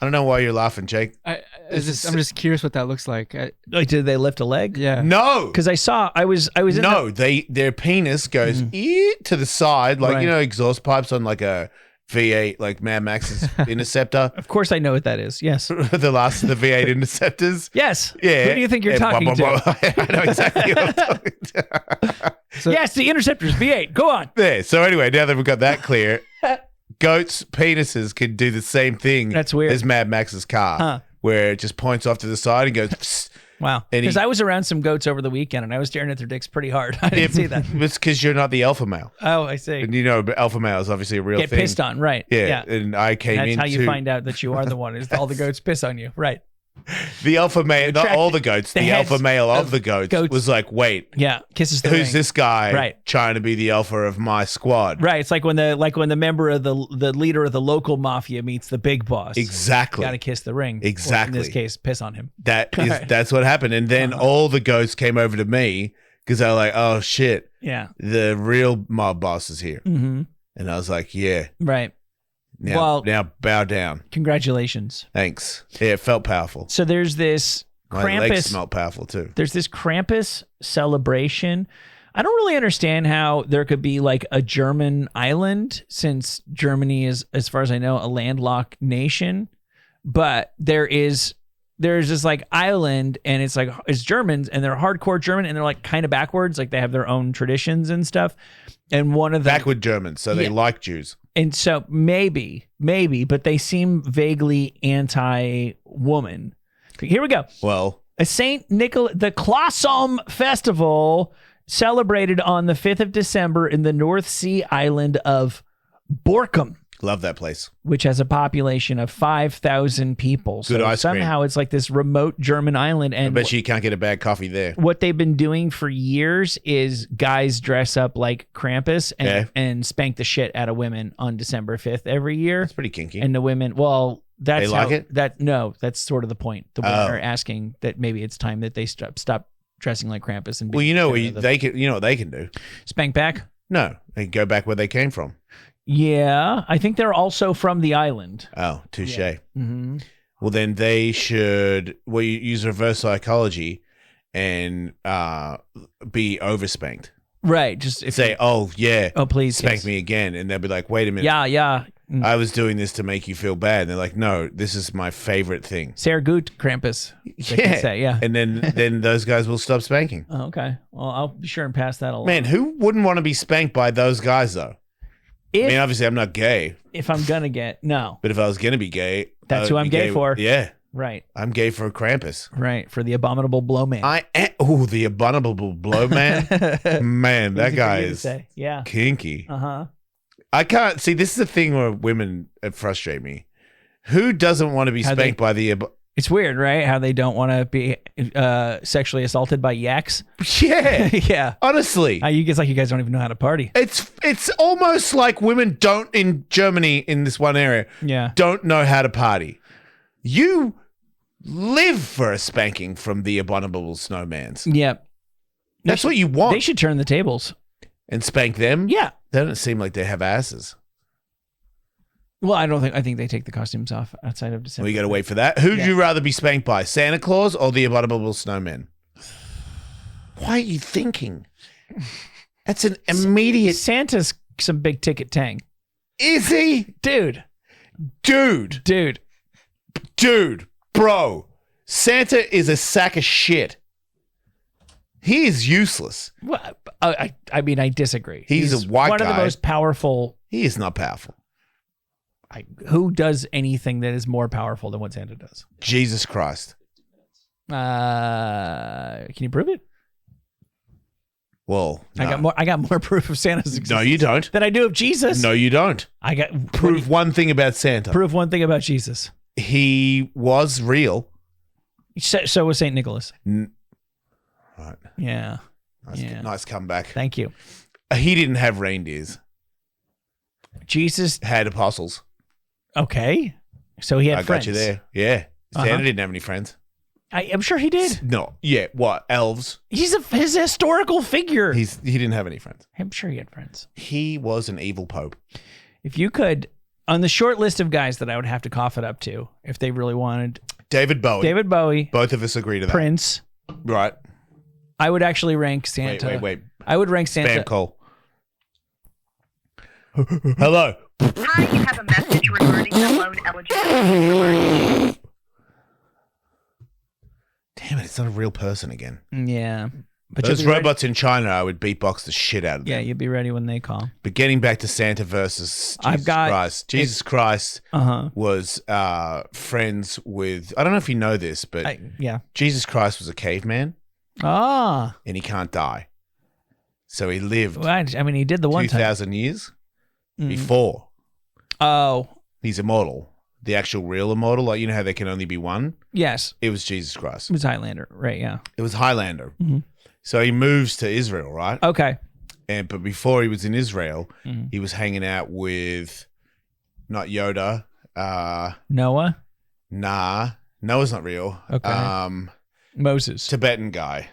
I don't know why you're laughing, Jake. I'm just curious what that looks like. like did they lift a leg? Yeah. No, Because I was in no. Their penis goes to the side, like Right. you know, exhaust pipes on like a V8, like Mad Max's Interceptor. Of course, I know what that is. Yes. The last of the V8 Interceptors. Yes. Yeah. Who do you think you're And talking to? I know exactly what I'm talking to. So, Yes, the Interceptor's V8. Go on. There. So anyway, now that we've got that clear, goats' penises can do the same thing That's weird. as Mad Max's car, Huh. where it just points off to the side and goes. Psst. Wow. And Because I was around some goats over the weekend and I was staring at their dicks pretty hard. I didn't see that. It's because you're not the alpha male, Oh, I see. and you know, alpha male is obviously a real Get thing. pissed on, right? Yeah, and I came That's in. how you find out that you are the one. Is all the goats piss on you, right? The alpha male, not Attract- all the goats, the the heads alpha male of of the goats goats. was like, wait, Yeah, kisses the who's ring. this guy Right. trying to be the alpha of my squad? Right. It's like when the member of the leader of the local mafia meets the big boss. Exactly. Got to kiss the ring. Exactly. Or in this case, piss on him. That's what happened. And then all the goats came over to me because they were like, oh shit, Yeah. the real mob boss is here. Mm-hmm. And I was like, yeah. Right. Now Well- bow down. Congratulations. Thanks. Yeah, it felt powerful. So there's this My legs Krampus. smelled powerful too. There's this Krampus celebration. I don't really understand how there could be like a German island, since Germany is, as far as I know, a landlocked nation. But there's this like island, and it's like it's Germans, and they're hardcore German, and they're like kind of backwards, like they have their own traditions and stuff. And one of the Backward Germans, so they Yeah. like Jews. And so maybe, but they seem vaguely anti-woman. Here we go. Well, A Saint Nicholas, the Klossom Festival celebrated on the 5th of December in the North Sea island of Borkum, love that place. which has a population of 5,000 people. Good So ice cream. somehow it's like this remote German island. I And bet you can't get a bad coffee there. what they've been doing for years is guys dress up like Krampus and spank the shit out of women on December 5th every year. That's pretty kinky. And the women, well, that's They like how, it? That's sort of the point. The women Oh. are asking that maybe it's time that they stop dressing like Krampus and Well, you know being what they can do. spank back. No, they can go back where they came from. Yeah, I think they're also from the island. Oh, touche. Mm-hmm. Well, then they should use reverse psychology and be overspanked. Right. Just if Say, oh yeah, oh please spank yes. me again, and they'll be like, wait a minute, Yeah. I was doing this to make you feel bad. And they're like, no, this is my favorite thing. Sehr gut, Krampus. They can say, yeah. And then those guys will stop spanking. Oh, okay. Well, I'll be sure and pass that along. Man, who wouldn't want to be spanked by those guys though? I mean, obviously, I'm not gay, if I'm gonna get no, but if I was gonna be gay, That's I who would I'm be gay for. Yeah, right, I'm gay for Krampus. right, for the abominable blow man. The abominable blow man. Man, that Easy for guy you to is say. Yeah. kinky. Uh-huh. I can't see. This is a thing where women frustrate me. Who doesn't want to be How spanked by the? It's weird, right? How they don't want to be sexually assaulted by yaks. Yeah, Yeah. honestly, You guys don't even know how to party. it's almost like women don't in Germany in this one area Yeah. don't know how to party. You live for a spanking from the abominable snowmans. Yep. That's what you want. They should turn the tables. And spank them. Yeah. They don't seem like they have asses. Well, I think they take the costumes off outside of December. We got to wait for that. Who'd Yeah. you rather be spanked by, Santa Claus or the abominable snowman? Why are you thinking? That's an immediate. Santa's some big ticket tang. Is he? Dude. Dude, bro. Santa is a sack of shit. He is useless. Well, I mean, I disagree. He's a white one of guy. the most powerful. He is not powerful. Who does anything that is more powerful than what Santa does? Jesus Christ. Can you prove it? Well, no. I got more proof of Santa's existence. No, you don't. Than I do of Jesus. No, you don't. I got Prove one thing about Santa. prove one thing about Jesus. He was real. So was Saint Nicholas. Right. Yeah. Nice comeback. Thank you. He didn't have reindeers. Jesus. Had apostles. Okay. So he had I friends. got you there. Yeah. Santa Uh-huh. didn't have any friends. I'm sure he did. No. Yeah. What? Elves. He's a historical figure. He didn't have any friends. I'm sure he had friends. He was an evil pope. If you could, on the short list of guys that I would have to cough it up to, if they really wanted, David Bowie. David Bowie, Both of us agree to that. Prince, Right. I would actually rank Santa. Wait. I would rank Santa. Spam call. Hello. Hi, you have a message regarding the loan eligibility. Damn it, it's not a real person again. Yeah. But Those you'll be ready- robots in China, I would beatbox the shit out of them. Yeah, you'll be ready when they call. But getting back to Santa versus Jesus Christ. Jesus Christ Uh-huh. was friends with, I don't know if you know this, but Yeah. Jesus Christ was a caveman Ah. and he can't die. So he lived Well, I mean, he did the one time. 2,000 years Mm. before. Oh. He's immortal. the actual real immortal, like you know how there can only be one. Yes. It was Jesus Christ. It was Highlander, right? Yeah. It was Highlander. So he moves to Israel, right? Okay. But before he was in Israel, Mm-hmm. he was hanging out with not Yoda. Noah, Nah, Noah's not real. Okay. Moses, Tibetan guy.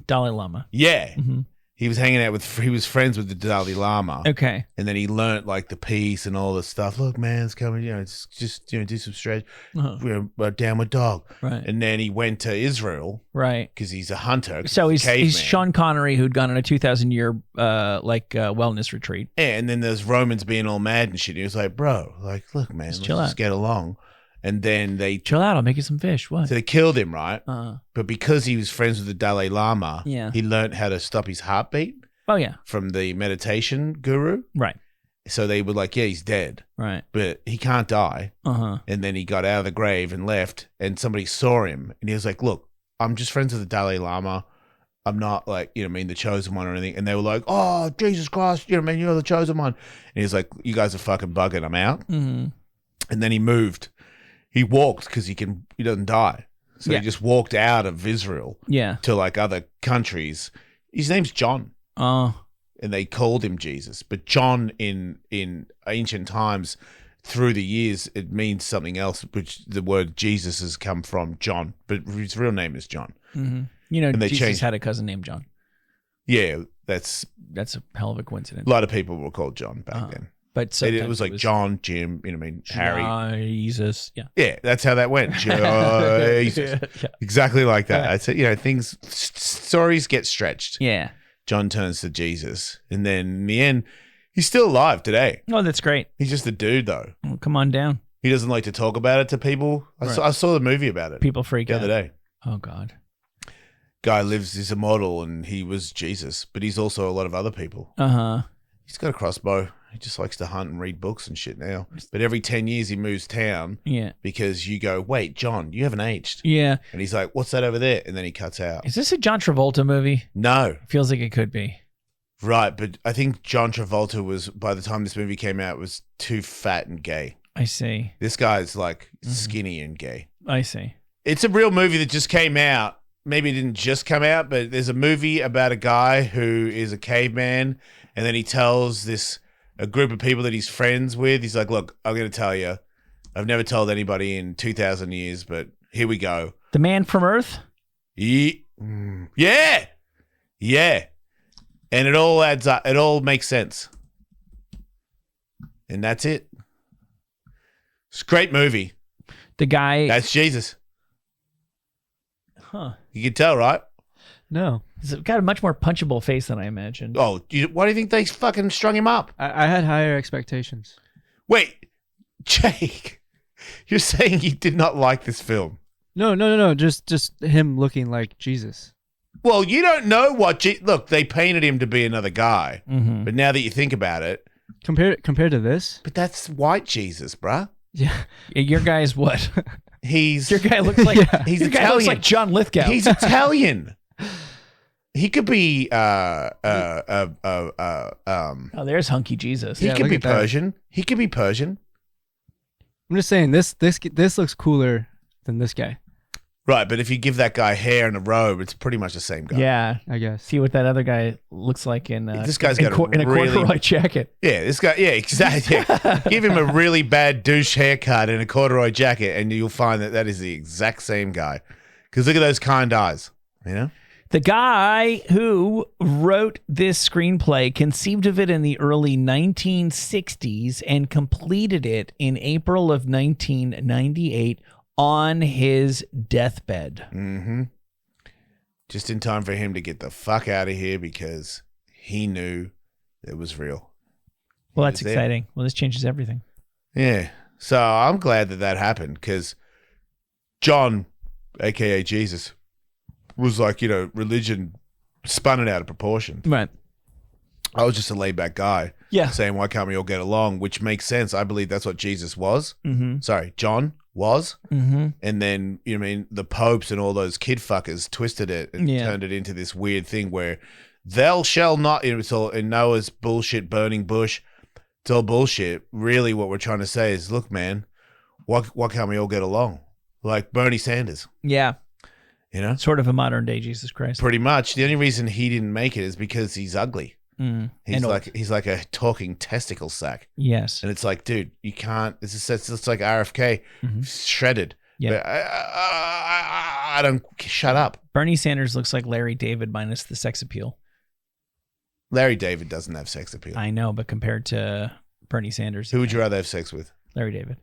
Dalai Lama. Yeah. Mm-hmm. He was hanging out with, he was friends with the Dalai Lama. Okay. And then he learnt like the peace and all this stuff. Look, man, it's coming, it's just, do some stretch. We're downward dog. Right. And then he went to Israel Right. because he's a hunter. 'cause So a he's caveman. Sean Connery who'd gone on a 2,000-year wellness retreat. Yeah, and then there's Romans being all mad and shit. He was like, bro, like, look, man, let's chill just out. get along. And then Chill out. I'll make you some fish. What? so they killed him, right? Uh, But because he was friends with the Dalai Lama, Yeah. he learned how to stop his heartbeat oh yeah. from the meditation guru. Right. So they were like, yeah, he's dead, Right. but he can't die. Uh-huh. And then he got out of the grave and left, and somebody saw him, and he was like, look, I'm just friends with the Dalai Lama. I'm not like, the chosen one or anything. And they were like, oh, Jesus Christ, you're the chosen one. And he was like, you guys are fucking bugging. I'm out. Mm-hmm. And then he moved. He walked because he doesn't die. So Yeah. he just walked out of Israel Yeah. to like other countries. His name's John. Oh. And they called him Jesus. But John in ancient times, through the years, it means something else, which the word Jesus has come from John. But his real name is John. Mm-hmm. And they Jesus changed- had a cousin named John. Yeah, that's That's a hell of a coincidence. a lot of people were called John back then. But It sometimes was like John, Jim, Harry. Jesus. Yeah. Yeah, that's how that went. Jesus. Yeah. Exactly like that. Yeah. I said, stories get stretched. Yeah. John turns to Jesus. And then in the end, he's still alive today. Oh, that's great. He's just a dude, though. Well, come on down. He doesn't like to talk about it to people. I saw the movie about it People freak the out. other day. Oh God. Guy he's a model, and he was Jesus, but he's also a lot of other people. Uh-huh. He's got a crossbow. He just likes to hunt and read books and shit now. But every 10 years he moves town Yeah. because you go, wait, John, you haven't aged. Yeah. And he's like, what's that over there? And then he cuts out. Is this a John Travolta movie? No. Feels like it could be. Right, but I think John Travolta was, by the time this movie came out, was too fat and gay. I see. This guy's like skinny and gay. I see. It's a real movie that just came out. Maybe it didn't just come out, but there's a movie about a guy who is a caveman, and then he tells a group of people that he's friends with. He's like, look, I'm going to tell you. I've never told anybody in 2,000 years, but here we go. The Man from Earth? Yeah. Yeah. And it all adds up. It all makes sense. And that's it. It's a great movie. The guy. That's Jesus. Huh. You can tell, right? No, He's got a much more punchable face than I imagined. Oh, why do you think they fucking strung him up? I had higher expectations. Wait, Jake, you're saying you did not like this film? No. Just him looking like Jesus. Well, you don't know what. Look, they painted him to be another guy, Mm-hmm. but now that you think about it, Compared to this, but that's white Jesus, bruh. yeah. Your guy's what? He's Your guy looks like Yeah. He's your guy looks Italian. like John Lithgow. He's Italian. He could be oh, there's hunky Jesus. he Yeah, could look be at that. Persian. He could be Persian. I'm just saying this looks cooler than this guy. Right, but if you give that guy hair and a robe, it's pretty much the same guy. Yeah. I guess. See what that other guy looks like in This guy's in, got a in a really- corduroy jacket. Yeah, this guy, yeah, exactly. Yeah. Give him a really bad douche haircut and a corduroy jacket, and you'll find that is the exact same guy. Because look at those kind eyes, you know? The guy who wrote this screenplay conceived of it in the early 1960s and completed it in April of 1998 on his deathbed. Mm-hmm. Just in time for him to get the fuck out of here because he knew it was real. Well, He that's was there. exciting. Well, this changes everything. Yeah. So I'm glad that happened because John, a.k.a. Jesus, was like, religion spun it out of proportion. Right. I was just a laid back guy Yeah. saying, why can't we all get along? Which makes sense. I believe that's what Jesus was. Mm-hmm. Sorry, John was. Mm-hmm. And then, the popes and all those kid fuckers twisted it and Yeah. turned it into this weird thing where thou shall not, it's all in Noah's bullshit burning bush. It's all bullshit. Really what we're trying to say is, look, man, Why can't we all get along? Like Bernie Sanders, Yeah. you know? Sort of a modern day Jesus Christ. Pretty much. The only reason he didn't make it is because he's ugly. Mm. He's And old. like a talking testicle sack. Yes. And it's like, dude, you can't. It's like RFK, shredded. Yeah. But I don't. Shut up. Bernie Sanders looks like Larry David minus the sex appeal. Larry David doesn't have sex appeal. I know, but compared to Bernie Sanders, Who would you rather have sex with? Larry David.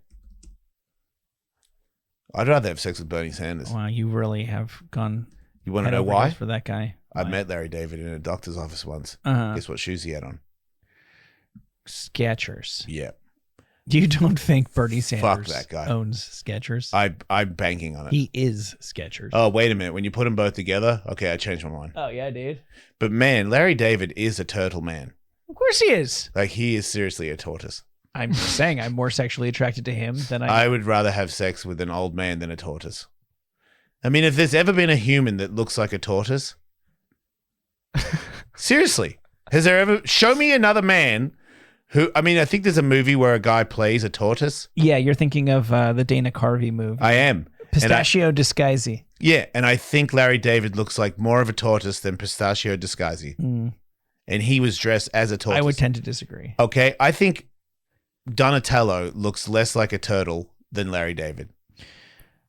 I'd rather have sex with Bernie Sanders. Wow, you really have gone. You want to head know over why? heels for that guy? I Why? met Larry David in a doctor's office once. Uh-huh. Guess what shoes he had on? Skechers. Yeah. You don't think Bernie Sanders that guy. owns Skechers? I'm banking on it. He is Skechers. Oh, wait a minute. When you put them both together, okay, I changed my mind. Oh, yeah, dude. But man, Larry David is a turtle man. Of course he is. Like he is seriously a tortoise. I'm just saying I'm more sexually attracted to him than I would rather have sex with an old man than a tortoise. I mean, if there's ever been a human that looks like a tortoise, seriously, has there ever? Show me another man who. I mean, I think there's a movie where a guy plays a tortoise. Yeah, you're thinking of the Dana Carvey movie. I am. Pistachio Disguisey. Yeah, and I think Larry David looks like more of a tortoise than Pistachio Disguisey. Mm, And he was dressed as a tortoise. I would tend to disagree. Okay, I think Donatello looks less like a turtle than Larry David.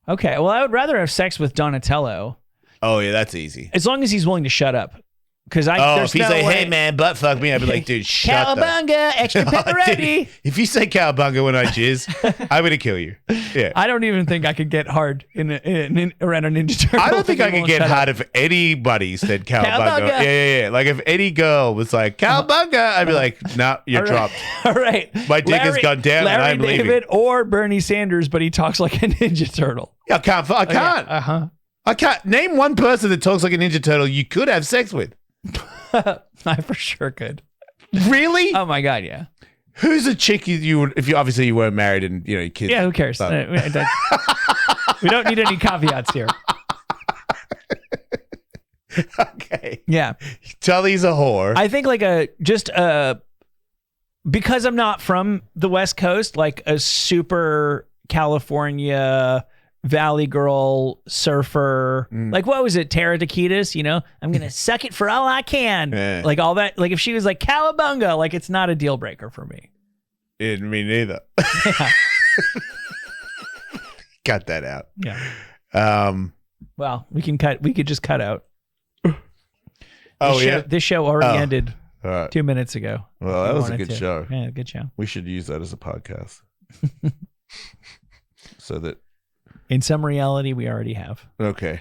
Okay, well, I would rather have sex with Donatello Oh, yeah, that's easy. as long as he's willing to shut up. Because If he's like, hey, man, butt fuck me, I'd be like, dude, shut the... Cowabunga, extra pepperoni. If you say cowabunga when I jizz, I'm going to kill you. Yeah. I don't even think I could get hard in around a Ninja Turtle. I don't think if I he could won't get shut hard up. if anybody said cowabunga. Cowabunga. Yeah. Like if any girl was like, cowabunga, I'd be like, nah, you're All right. dropped. All right. My dick has gone down and Larry I'm leaving. David or Bernie Sanders, but he talks like a Ninja Turtle. I can't. Uh-huh. I can't. Name one person that talks like a Ninja Turtle you could have sex with. I for sure could. Really? Oh my God, yeah. Who's a chick you would, if you obviously you weren't married and, you know, your kids. Yeah, who cares? We don't need any caveats here. Okay. Yeah. Tully's a whore. I think like because I'm not from the West Coast, like a super California Valley girl surfer, like what was it, Tara Takitas, you know, I'm gonna suck it for all I can. Yeah. Like all that, like if she was like cowabunga, like it's not a deal breaker for me. Me neither. Cut that out. Yeah. Well, we could just cut out. This show already ended All right. 2 minutes ago. Well, that If you was a wanted good to. show. Yeah, good show. We should use that as a podcast. So that, In some reality, we already have. okay.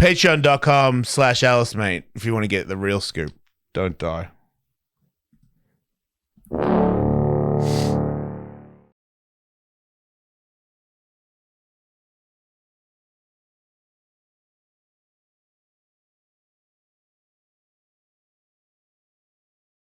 Patreon.com/Ellis, mate, if you want to get the real scoop. Don't die.